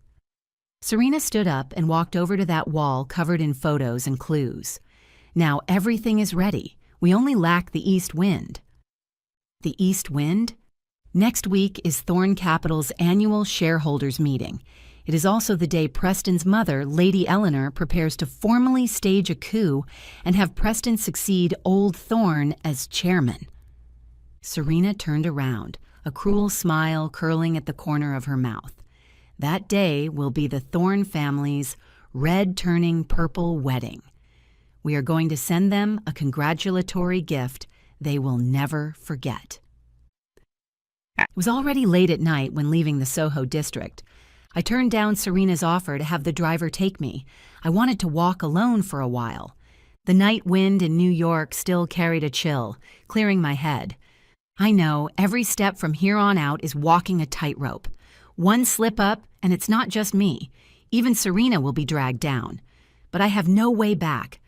Serena stood up and walked over to that wall covered in photos and clues. Now everything is ready. We only lack the east wind. The east wind? Next week is Thorn Capital's annual shareholders meeting. It is also the day Preston's mother, Lady Eleanor, prepares to formally stage a coup and have Preston succeed Old Thorn as chairman. Serena turned around, a cruel smile curling at the corner of her mouth. That day will be the Thorn family's red-turning purple wedding. We are going to send them a congratulatory gift they will never forget. It was already late at night when leaving the Soho district. I turned down Serena's offer to have the driver take me. I wanted to walk alone for a while. The night wind in New York still carried a chill, clearing my head. I know every step from here on out is walking a tightrope. One slip up, and it's not just me. Even Serena will be dragged down. But I have no way back.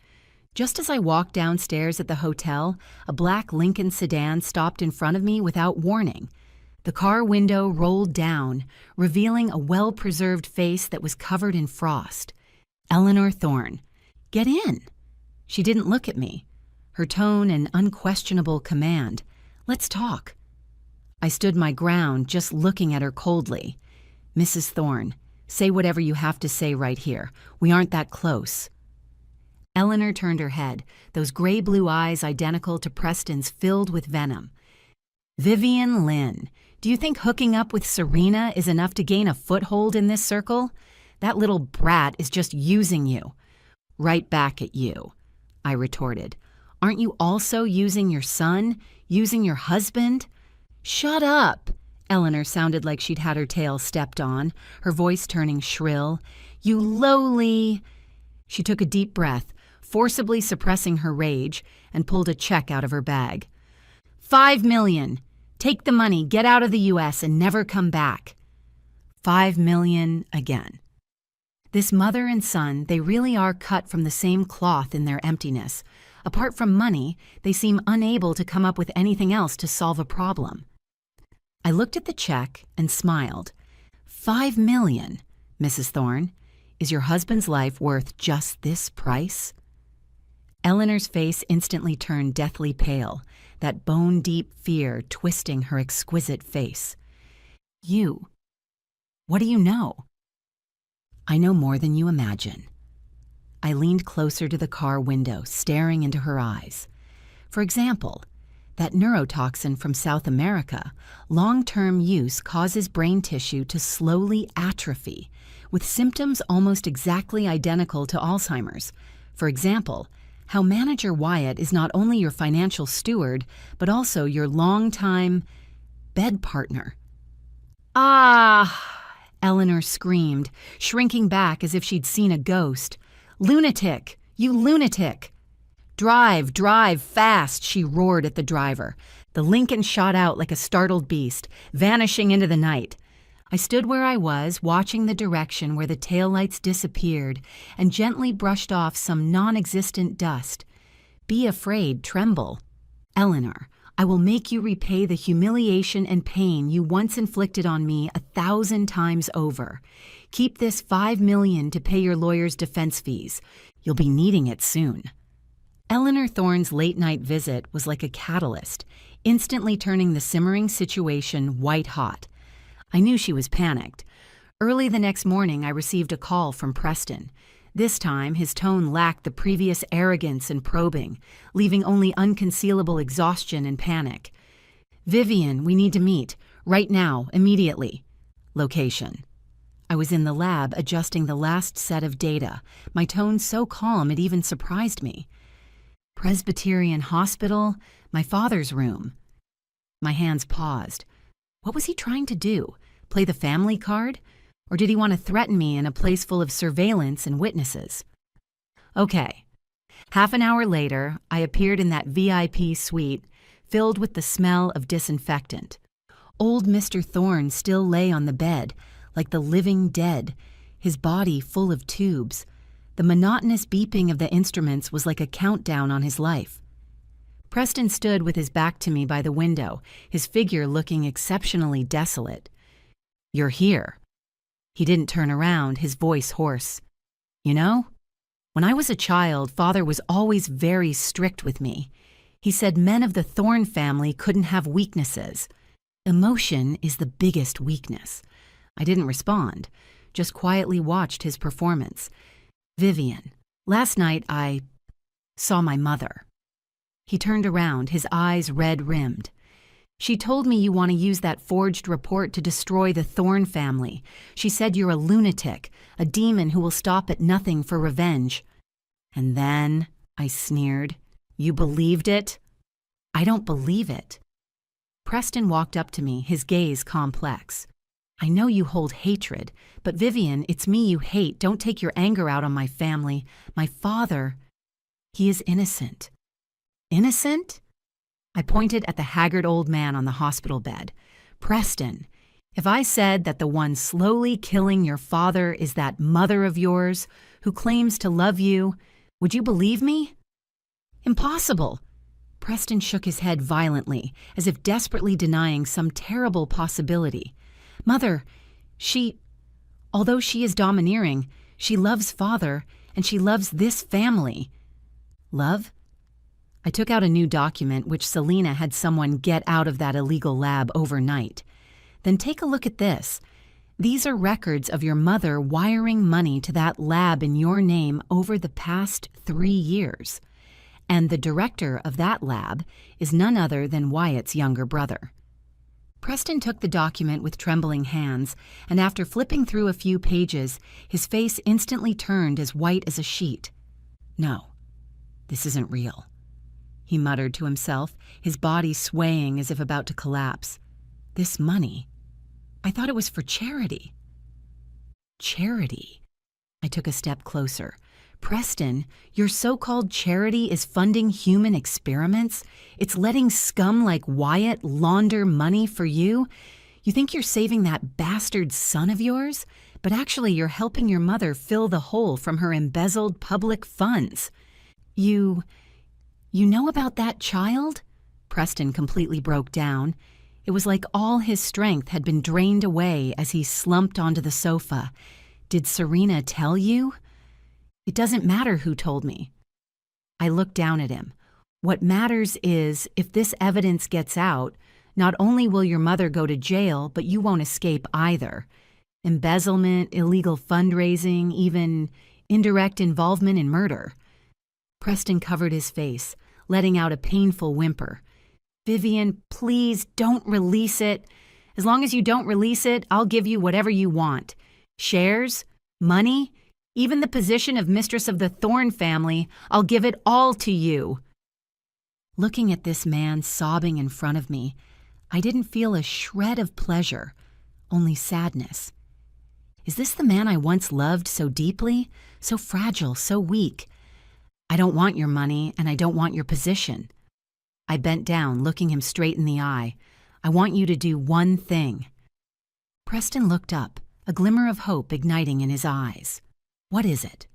Just as I walked downstairs at the hotel, a black Lincoln sedan stopped in front of me without warning. The car window rolled down, revealing a well-preserved face that was covered in frost. Eleanor Thorn. Get in. She didn't look at me. Her tone an unquestionable command. Let's talk. I stood my ground, just looking at her coldly. Mrs. Thorn, say whatever you have to say right here. We aren't that close. Eleanor turned her head, those gray-blue eyes identical to Preston's filled with venom. Vivian Lynn, do you think hooking up with Serena is enough to gain a foothold in this circle? That little brat is just using you. Right back at you, I retorted. Aren't you also using your son? Using your husband? Shut up! Eleanor sounded like she'd had her tail stepped on, her voice turning shrill. You lowly... She took a deep breath, forcibly suppressing her rage, and pulled a check out of her bag. $5 million. Take the money, get out of the U.S., and never come back. $5 million again. This mother and son, they really are cut from the same cloth in their emptiness. Apart from money, they seem unable to come up with anything else to solve a problem. I looked at the check and smiled. $5 million, Mrs. Thorn. Is your husband's life worth just this price? Eleanor's face instantly turned deathly pale, that bone-deep fear twisting her exquisite face. You. What do you know? I know more than you imagine. I leaned closer to the car window, staring into her eyes. For example, that neurotoxin from South America, long-term use causes brain tissue to slowly atrophy, with symptoms almost exactly identical to Alzheimer's. For example, how Manager Wyatt is not only your financial steward, but also your longtime bed partner. Ah! Eleanor screamed, shrinking back as if she'd seen a ghost. Lunatic! You lunatic! Drive, drive, fast, she roared at the driver. The Lincoln shot out like a startled beast, vanishing into the night. I stood where I was, watching the direction where the taillights disappeared, and gently brushed off some non-existent dust. Be afraid, tremble. Eleanor, I will make you repay the humiliation and pain you once inflicted on me 1,000 times over. Keep this $5 million to pay your lawyer's defense fees. You'll be needing it soon. Eleanor Thorne's late-night visit was like a catalyst. instantly turning the simmering situation white hot. I knew she was panicked. Early the next morning, I received a call from Preston. This time, his tone lacked the previous arrogance and probing, leaving only unconcealable exhaustion and panic. "Vivian, we need to meet. Right now, immediately." Location. I was in the lab adjusting the last set of data, my tone so calm it even surprised me. Presbyterian Hospital, my father's room. My hands paused. What was he trying to do? Play the family card? Or did he want to threaten me in a place full of surveillance and witnesses? Okay. Half an hour later, I appeared in that VIP suite, filled with the smell of disinfectant. Old Mr. Thorne still lay on the bed, like the living dead, his body full of tubes. The monotonous beeping of the instruments was like a countdown on his life. Preston stood with his back to me by the window, his figure looking exceptionally desolate. "You're here." He didn't turn around, his voice hoarse. "You know, when I was a child, Father was always very strict with me. He said men of the Thorne family couldn't have weaknesses. Emotion is the biggest weakness." I didn't respond, just quietly watched his performance. "Vivian, last night I saw my mother." He turned around, his eyes red-rimmed. "She told me you want to use that forged report to destroy the Thorne family. She said you're a lunatic, a demon who will stop at nothing for revenge." "And then," I sneered, "you believed it?" "I don't believe it." Preston walked up to me, his gaze complex. "I know you hold hatred, but Vivian, it's me you hate. Don't take your anger out on my family. My father, he is innocent." "Innocent?" I pointed at the haggard old man on the hospital bed. "Preston, if I said that the one slowly killing your father is that mother of yours who claims to love you, would you believe me?" "Impossible." Preston shook his head violently, as if desperately denying some terrible possibility. "Mother, although she is domineering, she loves Father, and she loves this family." "Love?" I took out a new document which Selena had someone get out of that illegal lab overnight. "Then take a look at this. These are records of your mother wiring money to that lab in your name over the past 3 years. And the director of that lab is none other than Wyatt's younger brother." Preston took the document with trembling hands, and after flipping through a few pages, his face instantly turned as white as a sheet. "No, this isn't real," he muttered to himself, his body swaying as if about to collapse. "This money, I thought it was for charity." "Charity?" I took a step closer. "Preston, your so-called charity is funding human experiments? It's letting scum like Wyatt launder money for you? You think you're saving that bastard son of yours? But actually you're helping your mother fill the hole from her embezzled public funds. You know about that child?" Preston completely broke down. It was like all his strength had been drained away as he slumped onto the sofa. "Did Serena tell you?" "It doesn't matter who told me." I looked down at him. "What matters is, if this evidence gets out, not only will your mother go to jail, but you won't escape either. Embezzlement, illegal fundraising, even indirect involvement in murder." Preston covered his face, letting out a painful whimper. "Vivian, please don't release it. As long as you don't release it, I'll give you whatever you want. Shares, money, even the position of mistress of the Thorne family, I'll give it all to you." Looking at this man sobbing in front of me, I didn't feel a shred of pleasure, only sadness. Is this the man I once loved so deeply, so fragile, so weak? "I don't want your money, and I don't want your position." I bent down, looking him straight in the eye. "I want you to do one thing." Preston looked up, a glimmer of hope igniting in his eyes. "What is it?"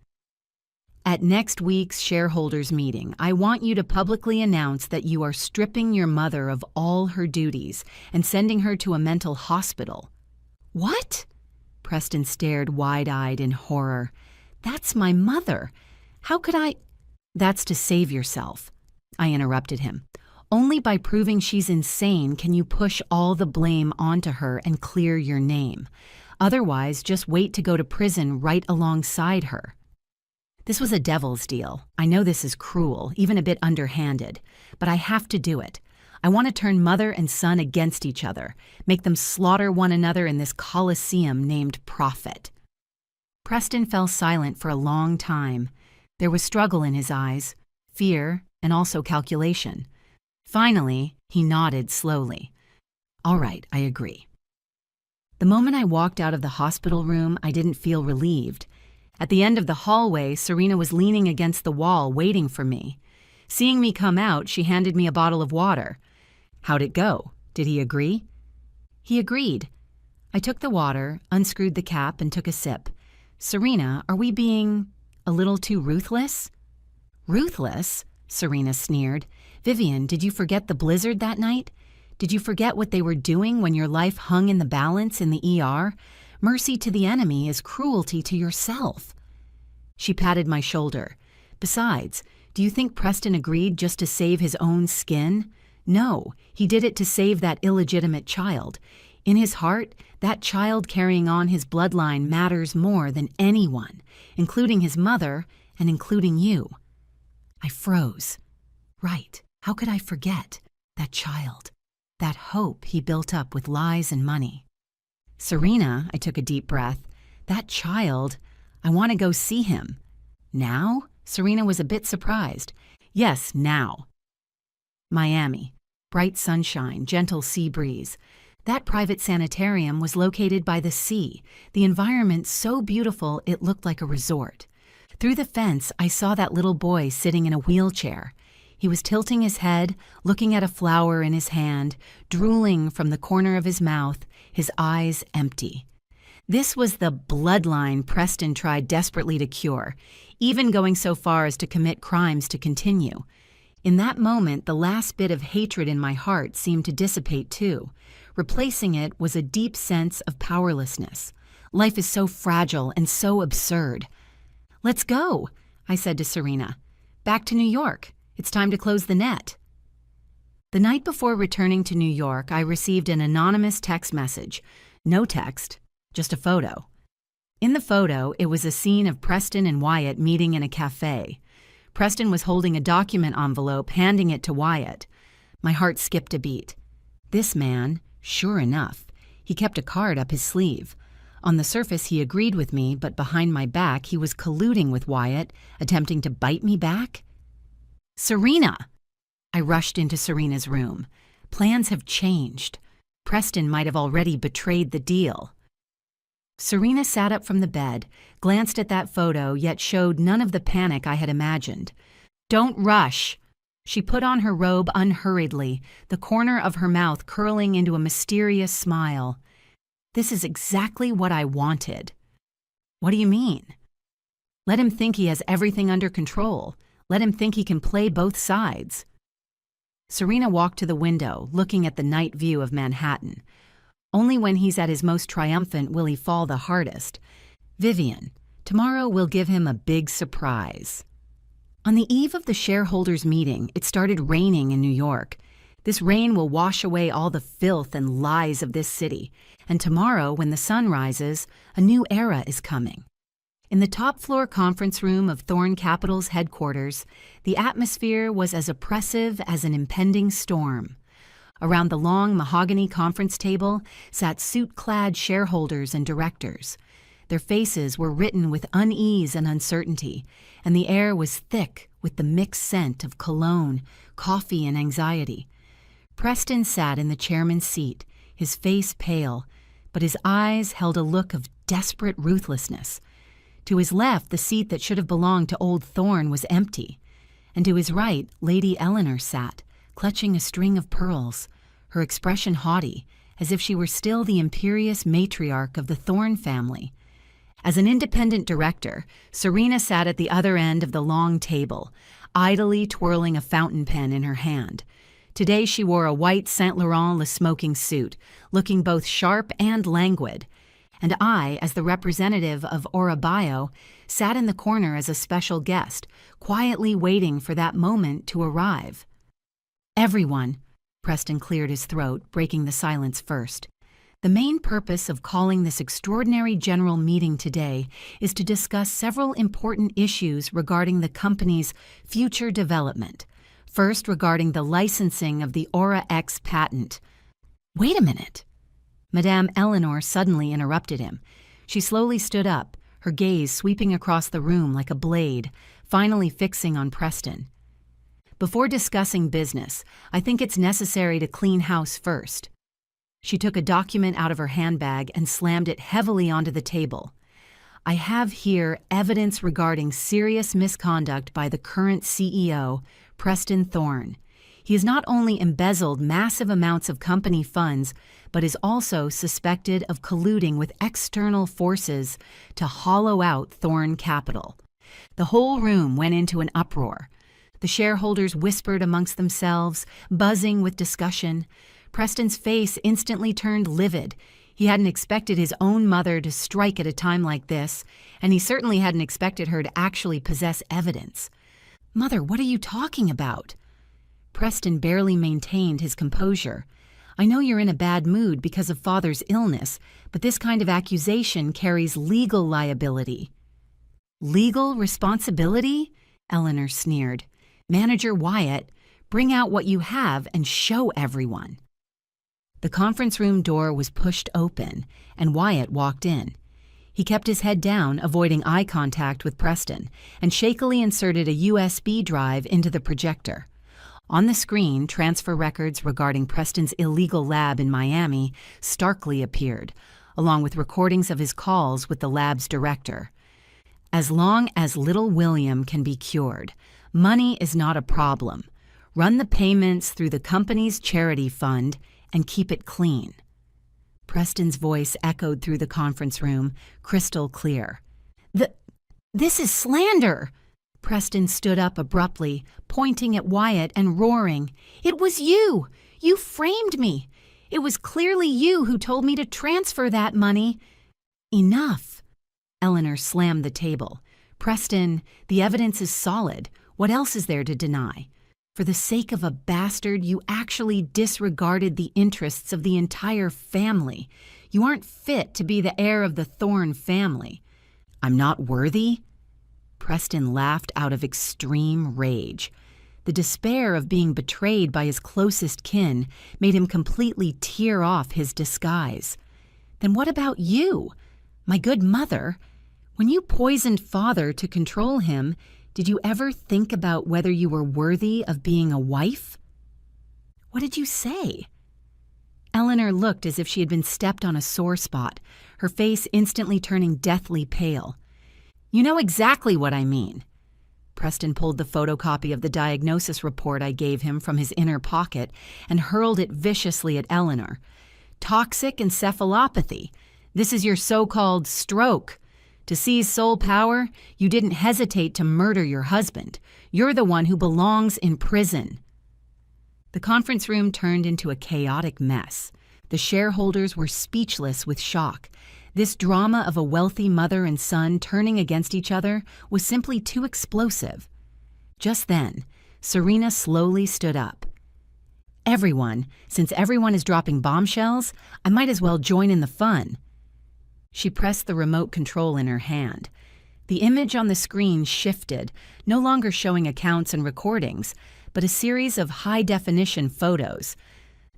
"At next week's shareholders meeting, I want you to publicly announce that you are stripping your mother of all her duties and sending her to a mental hospital." "What?" Preston stared wide-eyed in horror. "That's my mother. How could I—" "That's to save yourself," I interrupted him. Only by proving she's insane can you push all the blame onto her and clear your name. Otherwise, just wait to go to prison right alongside her. This was a devil's deal. I know this is cruel, even a bit underhanded, but I have to do it. I want to turn mother and son against each other, make them slaughter one another in this coliseum named profit. Preston fell silent for a long time. There was struggle in his eyes, fear, and also calculation. Finally, he nodded slowly. All right, I agree. The moment I walked out of the hospital room, I didn't feel relieved. At the end of the hallway, Serena was leaning against the wall, waiting for me. Seeing me come out, she handed me a bottle of water. How'd it go? Did he agree? He agreed. I took the water, unscrewed the cap, and took a sip. Serena, are we being a little too ruthless? Ruthless? Serena sneered. Vivian, did you forget the blizzard that night? Did you forget what they were doing when your life hung in the balance in the ER? Mercy to the enemy is cruelty to yourself. She patted my shoulder. Besides, do you think Preston agreed just to save his own skin? No, he did it to save that illegitimate child. In his heart, that child carrying on his bloodline matters more than anyone, including his mother and including you. I froze. Right, how could I forget? That child. That hope he built up with lies and money. Serena, I took a deep breath. That child, I want to go see him. Now? Serena was a bit surprised. Yes, now. Miami. Bright sunshine, gentle sea breeze. That private sanitarium was located by the sea, the environment so beautiful it looked like a resort. Through the fence, I saw that little boy sitting in a wheelchair. He was tilting his head, looking at a flower in his hand, drooling from the corner of his mouth, his eyes empty. This was the bloodline Preston tried desperately to cure, even going so far as to commit crimes to continue. In that moment, the last bit of hatred in my heart seemed to dissipate too. Replacing it was a deep sense of powerlessness. Life is so fragile and so absurd. Let's go, I said to Serena. Back to New York. It's time to close the net. The night before returning to New York, I received an anonymous text message. No text, just a photo. In the photo, it was a scene of Preston and Wyatt meeting in a cafe. Preston was holding a document envelope, handing it to Wyatt. My heart skipped a beat. This man, sure enough, he kept a card up his sleeve. On the surface, he agreed with me, but behind my back, he was colluding with Wyatt, attempting to bite me back. Serena! I rushed into Serena's room. Plans have changed. Preston might have already betrayed the deal. Serena sat up from the bed, glanced at that photo, yet showed none of the panic I had imagined. Don't rush! She put on her robe unhurriedly, the corner of her mouth curling into a mysterious smile. This is exactly what I wanted. What do you mean? Let him think he has everything under control. Let him think he can play both sides. Serena walked to the window, looking at the night view of Manhattan. Only when he's at his most triumphant will he fall the hardest. Vivian, tomorrow we'll give him a big surprise. On the eve of the shareholders' meeting, it started raining in New York. This rain will wash away all the filth and lies of this city. And tomorrow, when the sun rises, a new era is coming. In the top-floor conference room of Thorn Capital's headquarters, the atmosphere was as oppressive as an impending storm. Around the long mahogany conference table sat suit-clad shareholders and directors. Their faces were written with unease and uncertainty, and the air was thick with the mixed scent of cologne, coffee, and anxiety. Preston sat in the chairman's seat, his face pale, but his eyes held a look of desperate ruthlessness. To his left, the seat that should have belonged to Old Thorn was empty, and to his right, Lady Eleanor sat, clutching a string of pearls, her expression haughty, as if she were still the imperious matriarch of the Thorn family. As an independent director, Serena sat at the other end of the long table, idly twirling a fountain pen in her hand. Today she wore a white Saint Laurent Le Smoking suit, looking both sharp and languid. And I, as the representative of Orabio, sat in the corner as a special guest, quietly waiting for that moment to arrive. Everyone, Preston cleared his throat, breaking the silence first. The main purpose of calling this extraordinary general meeting today is to discuss several important issues regarding the company's future development. First, regarding the licensing of the Aura X patent. Wait a minute. Madame Eleanor suddenly interrupted him. She slowly stood up, her gaze sweeping across the room like a blade, finally fixing on Preston. Before discussing business, I think it's necessary to clean house first. She took a document out of her handbag and slammed it heavily onto the table. I have here evidence regarding serious misconduct by the current CEO, Preston Thorne. He has not only embezzled massive amounts of company funds, but is also suspected of colluding with external forces to hollow out Thorne Capital. The whole room went into an uproar. The shareholders whispered amongst themselves, buzzing with discussion. Preston's face instantly turned livid. He hadn't expected his own mother to strike at a time like this, and he certainly hadn't expected her to actually possess evidence. "Mother, what are you talking about?" Preston barely maintained his composure. "I know you're in a bad mood because of Father's illness, but this kind of accusation carries legal liability." "Legal responsibility?" Eleanor sneered. "Manager Wyatt, bring out what you have and show everyone." The conference room door was pushed open, and Wyatt walked in. He kept his head down, avoiding eye contact with Preston, and shakily inserted a USB drive into the projector. On the screen, transfer records regarding Preston's illegal lab in Miami starkly appeared, along with recordings of his calls with the lab's director. As long as little William can be cured, money is not a problem. Run the payments through the company's charity fund and keep it clean. Preston's voice echoed through the conference room, crystal clear. This is slander!" Preston stood up abruptly, pointing at Wyatt and roaring. "It was you! You framed me! It was clearly you who told me to transfer that money." "Enough!" Eleanor slammed the table. "Preston, the evidence is solid. What else is there to deny? For the sake of a bastard, you actually disregarded the interests of the entire family. You aren't fit to be the heir of the Thorne family." "I'm not worthy?" Preston laughed out of extreme rage. The despair of being betrayed by his closest kin made him completely tear off his disguise. "Then what about you? My good mother? When you poisoned Father to control him, did you ever think about whether you were worthy of being a wife?" "What did you say?" Eleanor looked as if she had been stepped on a sore spot, her face instantly turning deathly pale. "You know exactly what I mean." Preston pulled the photocopy of the diagnosis report I gave him from his inner pocket and hurled it viciously at Eleanor. "Toxic encephalopathy. This is your so-called stroke. To seize sole power, you didn't hesitate to murder your husband. You're the one who belongs in prison." The conference room turned into a chaotic mess. The shareholders were speechless with shock. This drama of a wealthy mother and son turning against each other was simply too explosive. Just then, Serena slowly stood up. "Everyone, since everyone is dropping bombshells, I might as well join in the fun." She pressed the remote control in her hand. The image on the screen shifted, no longer showing accounts and recordings, but a series of high-definition photos.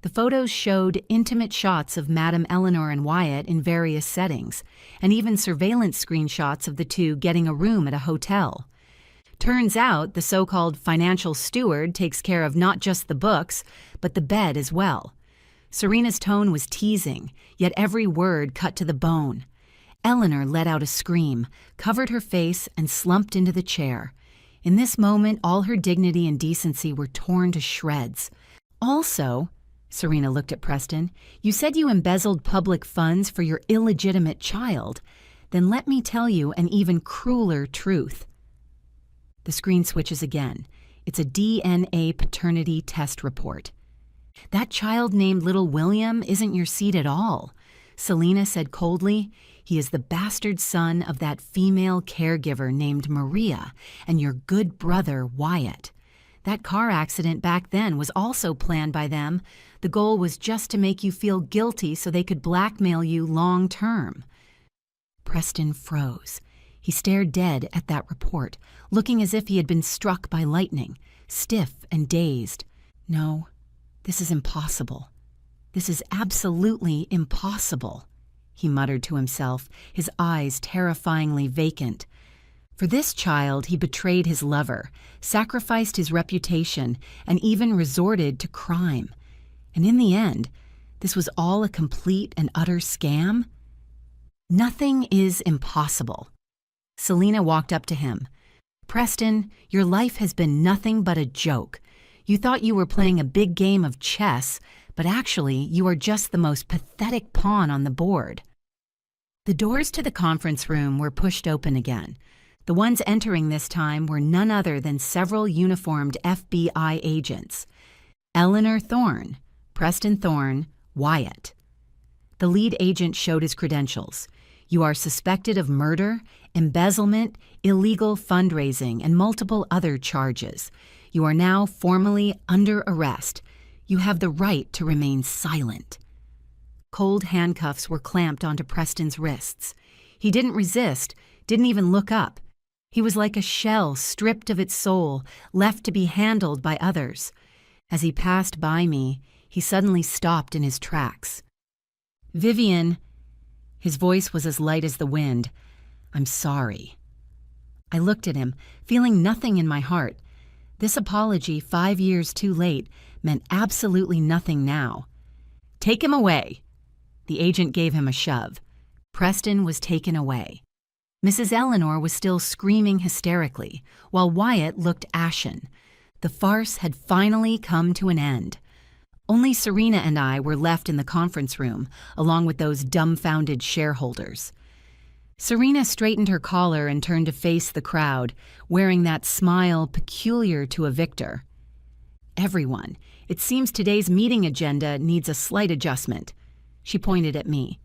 The photos showed intimate shots of Madame Eleanor and Wyatt in various settings, and even surveillance screenshots of the two getting a room at a hotel. Turns out the so-called financial steward takes care of not just the books, but the bed as well. Serena's tone was teasing, yet every word cut to the bone. Eleanor let out a scream, covered her face, and slumped into the chair. In this moment, all her dignity and decency were torn to shreds. "Also," Serena looked at Preston, "you said you embezzled public funds for your illegitimate child. Then let me tell you an even crueler truth." The screen switches again. It's a DNA paternity test report. "That child named Little William isn't your seed at all," Selena said coldly. "He is the bastard son of that female caregiver named Maria and your good brother Wyatt. That car accident back then was also planned by them. The goal was just to make you feel guilty so they could blackmail you long term. Preston froze. He stared dead at that report, looking as if he had been struck by lightning, stiff and dazed. No, this is impossible. This is absolutely impossible, he muttered to himself, his eyes terrifyingly vacant. For this child, he betrayed his lover, sacrificed his reputation, and even resorted to crime. And in the end, this was all a complete and utter scam? Nothing is impossible. Selena walked up to him. Preston, your life has been nothing but a joke. You thought you were playing a big game of chess, but actually you are just the most pathetic pawn on the board. The doors to the conference room were pushed open again. The ones entering this time were none other than several uniformed FBI agents. Eleanor Thorne, Preston Thorne, Wyatt. The lead agent showed his credentials. You are suspected of murder, embezzlement, illegal fundraising, and multiple other charges. You are now formally under arrest. You have the right to remain silent. Cold handcuffs were clamped onto Preston's wrists. He didn't resist, didn't even look up. He was like a shell stripped of its soul, left to be handled by others. As he passed by me, he suddenly stopped in his tracks. Vivian, his voice was as light as the wind. I'm sorry. I looked at him, feeling nothing in my heart. This apology 5 years too late meant absolutely nothing now. Take him away. The agent gave him a shove. Preston was taken away. Mrs. Eleanor was still screaming hysterically, while Wyatt looked ashen. The farce had finally come to an end. Only Serena and I were left in the conference room, along with those dumbfounded shareholders. Serena straightened her collar and turned to face the crowd, wearing that smile peculiar to a victor. Everyone, it seems today's meeting agenda needs a slight adjustment. She pointed at me.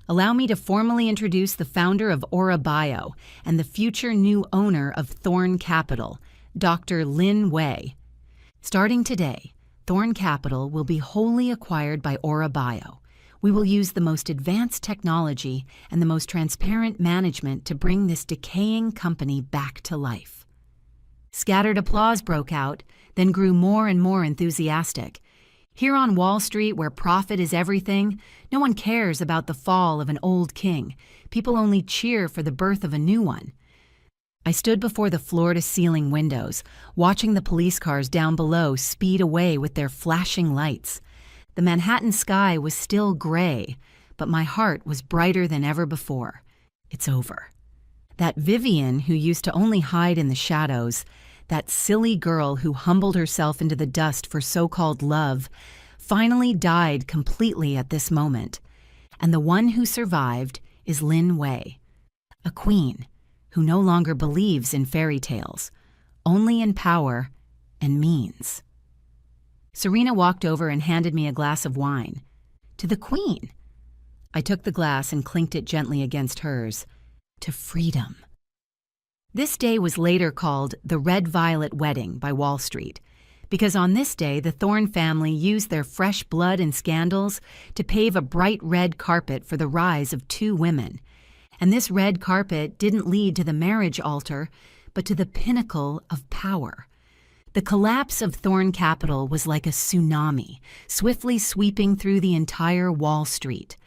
Allow me to formally introduce the founder of Aura Bio and the future new owner of Thorne Capital, Dr. Lin Wei. Starting today, Thorne Capital will be wholly acquired by Aura Bio. We will use the most advanced technology and the most transparent management to bring this decaying company back to life. Scattered applause broke out, then grew more and more enthusiastic. Here on Wall Street, where profit is everything, no one cares about the fall of an old king. People only cheer for the birth of a new one. I stood before the floor-to-ceiling windows, watching the police cars down below speed away with their flashing lights. The Manhattan sky was still gray, but my heart was brighter than ever before. It's over. That Vivian, who used to only hide in the shadows, that silly girl who humbled herself into the dust for so-called love, finally died completely at this moment. And the one who survived is Lin Wei, a queen who no longer believes in fairy tales, only in power and means. Serena walked over and handed me a glass of wine. To the queen. I took the glass and clinked it gently against hers. To freedom. This day was later called the Red Violet Wedding by Wall Street, because on this day the Thorne family used their fresh blood and scandals to pave a bright red carpet for the rise of two women. And this red carpet didn't lead to the marriage altar, but to the pinnacle of power. The collapse of Thorne Capital was like a tsunami, swiftly sweeping through the entire Wall Street.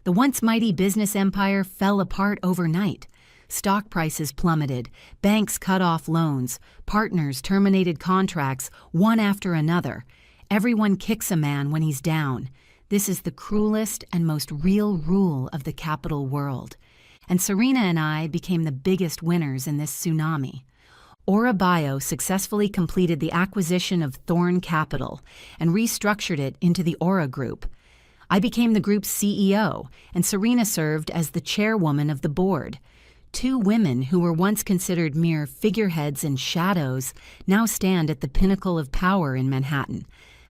The once mighty business empire fell apart overnight. Stock prices plummeted, banks cut off loans, partners terminated contracts one after another. Everyone kicks a man when he's down. This is the cruelest and most real rule of the capital world. And Serena and I became the biggest winners in this tsunami. Aura Bio successfully completed the acquisition of Thorne Capital and restructured it into the Aura Group. I became the group's CEO, and Serena served as the chairwoman of the board. Two women who were once considered mere figureheads and shadows now stand at the pinnacle of power in Manhattan.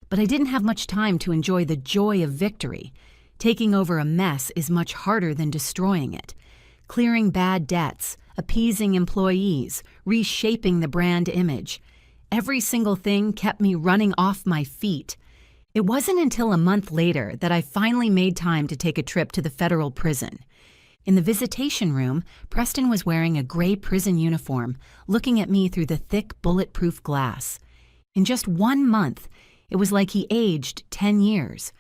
But I didn't have much time to enjoy the joy of victory. Taking over a mess is much harder than destroying it. Clearing bad debts, appeasing employees, reshaping the brand image. Every single thing kept me running off my feet. It wasn't until a month later that I finally made time to take a trip to the federal prison. In the visitation room, Preston was wearing a gray prison uniform, looking at me through the thick, bulletproof glass. In just 1 month, it was like he aged 10 years.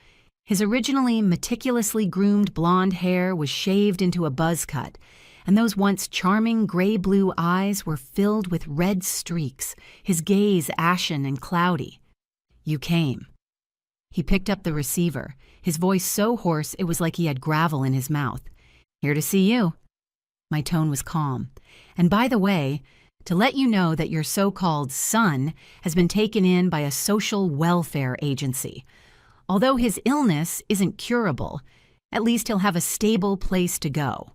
His originally meticulously groomed blonde hair was shaved into a buzz cut, and those once charming gray-blue eyes were filled with red streaks, his gaze ashen and cloudy. "You came." He picked up the receiver, his voice so hoarse it was like he had gravel in his mouth. "Here to see you." My tone was calm. "And by the way, to let you know that your so-called son has been taken in by a social welfare agency. Although his illness isn't curable, at least he'll have a stable place to go."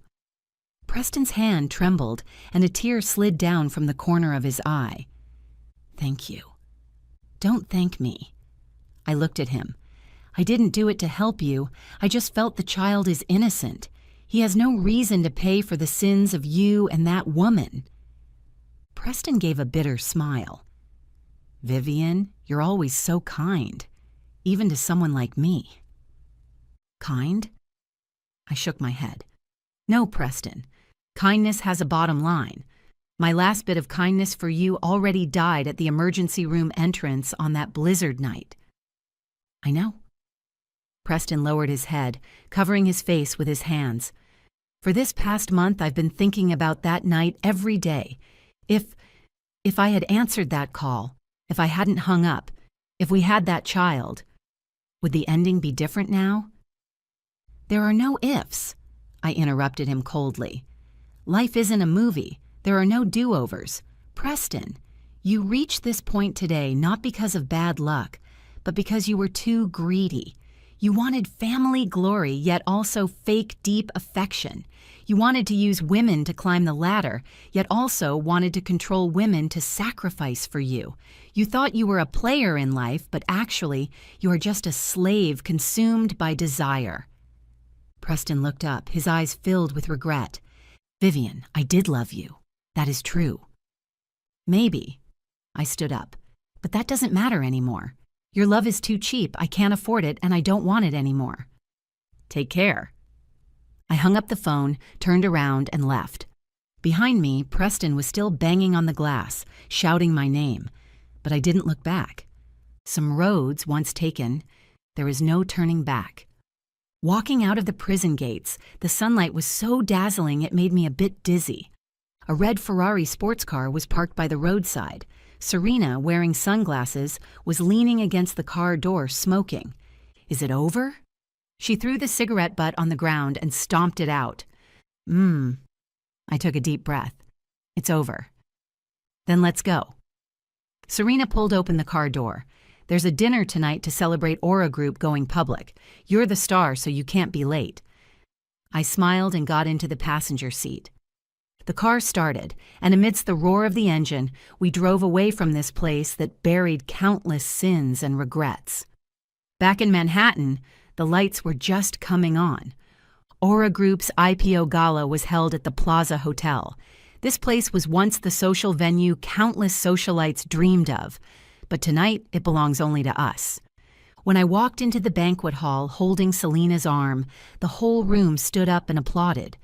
Preston's hand trembled, and a tear slid down from the corner of his eye. "Thank you." "Don't thank me." I looked at him. "I didn't do it to help you. I just felt the child is innocent. He has no reason to pay for the sins of you and that woman." Preston gave a bitter smile. "Vivian, you're always so kind, even to someone like me." "Kind?" I shook my head. "No, Preston. Kindness has a bottom line. My last bit of kindness for you already died at the emergency room entrance on that blizzard night." "I know." Preston lowered his head, covering his face with his hands. "For this past month, I've been thinking about that night every day. If I had answered that call, if I hadn't hung up, if we had that child, would the ending be different now?" "There are no ifs," I interrupted him coldly. "Life isn't a movie. There are no do-overs. Preston, you reached this point today not because of bad luck, but because you were too greedy. You wanted family glory, yet also fake deep affection. You wanted to use women to climb the ladder, yet also wanted to control women to sacrifice for you. You thought you were a player in life, but actually you are just a slave consumed by desire." Preston looked up, his eyes filled with regret. "Vivian, I did love you. That is true." "Maybe." I stood up. "But that doesn't matter anymore. Your love is too cheap. I can't afford it, and I don't want it anymore." "Take care." I hung up the phone, turned around, and left. Behind me, Preston was still banging on the glass, shouting my name, but I didn't look back. Some roads once taken, there is no turning back. Walking out of the prison gates, the sunlight was so dazzling it made me a bit dizzy. A red Ferrari sports car was parked by the roadside. Serena, wearing sunglasses, was leaning against the car door smoking. "Is it over?" She threw the cigarette butt on the ground and stomped it out. I took a deep breath. "It's over." "Then let's go." Serena pulled open the car door. "There's a dinner tonight to celebrate Aura Group going public. You're the star, so you can't be late." I smiled and got into the passenger seat. The car started, and amidst the roar of the engine, we drove away from this place that buried countless sins and regrets. Back in Manhattan, the lights were just coming on. Aura Group's IPO gala was held at the Plaza Hotel. This place was once the social venue countless socialites dreamed of, but tonight it belongs only to us. When I walked into the banquet hall holding Selena's arm, the whole room stood up and applauded.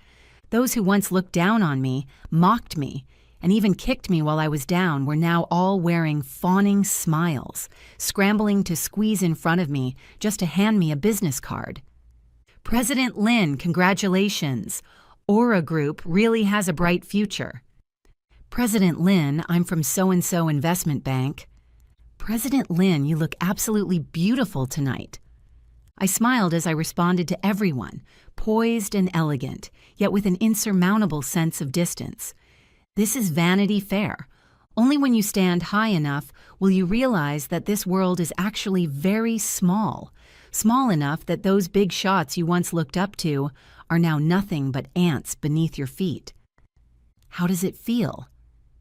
Those who once looked down on me, mocked me, and even kicked me while I was down were now all wearing fawning smiles, scrambling to squeeze in front of me just to hand me a business card. "President Lin, congratulations. Aura Group really has a bright future." "President Lin, I'm from so-and-so investment bank." "President Lin, you look absolutely beautiful tonight." I smiled as I responded to everyone, poised and elegant, yet with an insurmountable sense of distance. This is Vanity Fair. Only when you stand high enough will you realize that this world is actually very small, small enough that those big shots you once looked up to are now nothing but ants beneath your feet. "How does it feel?"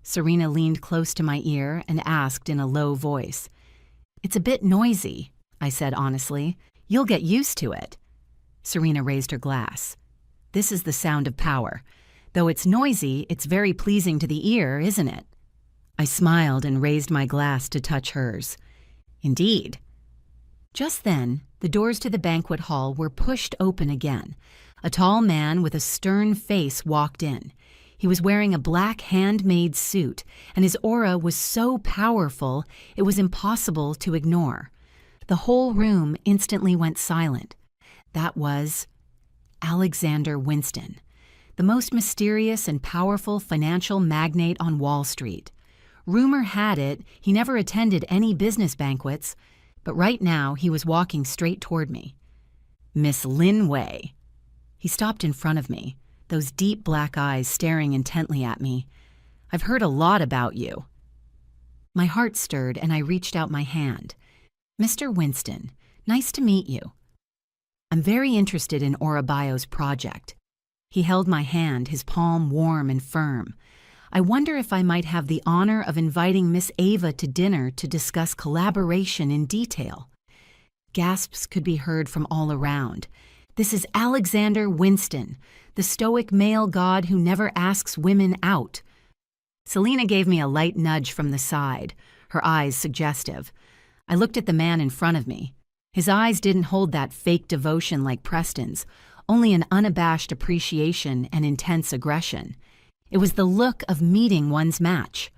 Serena leaned close to my ear and asked in a low voice. "It's a bit noisy," I said honestly. "You'll get used to it." Serena raised her glass. "This is the sound of power. Though it's noisy, it's very pleasing to the ear, isn't it?" I smiled and raised my glass to touch hers. Indeed. Just then, the doors to the banquet hall were pushed open again. A tall man with a stern face walked in. He was wearing a black handmade suit, and his aura was so powerful it was impossible to ignore. The whole room instantly went silent. That was Alexander Winston, the most mysterious and powerful financial magnate on Wall Street. Rumor had it he never attended any business banquets, but right now he was walking straight toward me. Miss Lin Wei. He stopped in front of me, those deep black eyes staring intently at me. I've heard a lot about you. My heart stirred and I reached out my hand. Mr. Winston, nice to meet you. I'm very interested in Aurabio's project. He held my hand, his palm warm and firm. I wonder if I might have the honor of inviting Miss Ava to dinner to discuss collaboration in detail. Gasps could be heard from all around. This is Alexander Winston, the stoic male god who never asks women out. Selena gave me a light nudge from the side, her eyes suggestive. I looked at the man in front of me. His eyes didn't hold that fake devotion like Preston's, only an unabashed appreciation and intense aggression. It was the look of meeting one's match.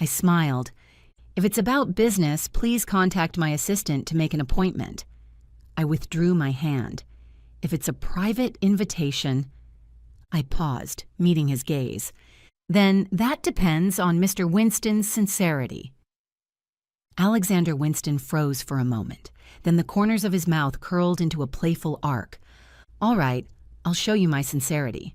I smiled. If it's about business, please contact my assistant to make an appointment. I withdrew my hand. If it's a private invitation... I paused, meeting his gaze. Then that depends on Mr. Winston's sincerity. Alexander Winston froze for a moment. Then the corners of his mouth curled into a playful arc. All right, I'll show you my sincerity.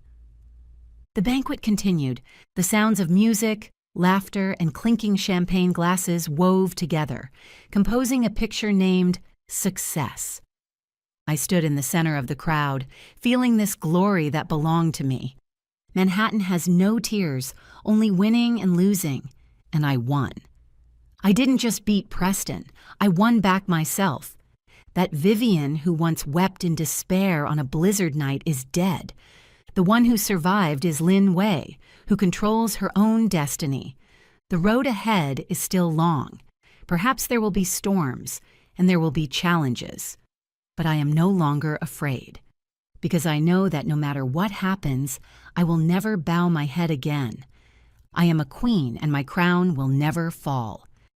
The banquet continued. The sounds of music, laughter, and clinking champagne glasses wove together, composing a picture named Success. I stood in the center of the crowd, feeling this glory that belonged to me. Manhattan has no tears, only winning and losing, and I won. I didn't just beat Preston, I won back myself. That Vivian who once wept in despair on a blizzard night is dead. The one who survived is Lin Wei, who controls her own destiny. The road ahead is still long. Perhaps there will be storms, and there will be challenges. But I am no longer afraid, because I know that no matter what happens, I will never bow my head again. I am a queen, and my crown will never fall.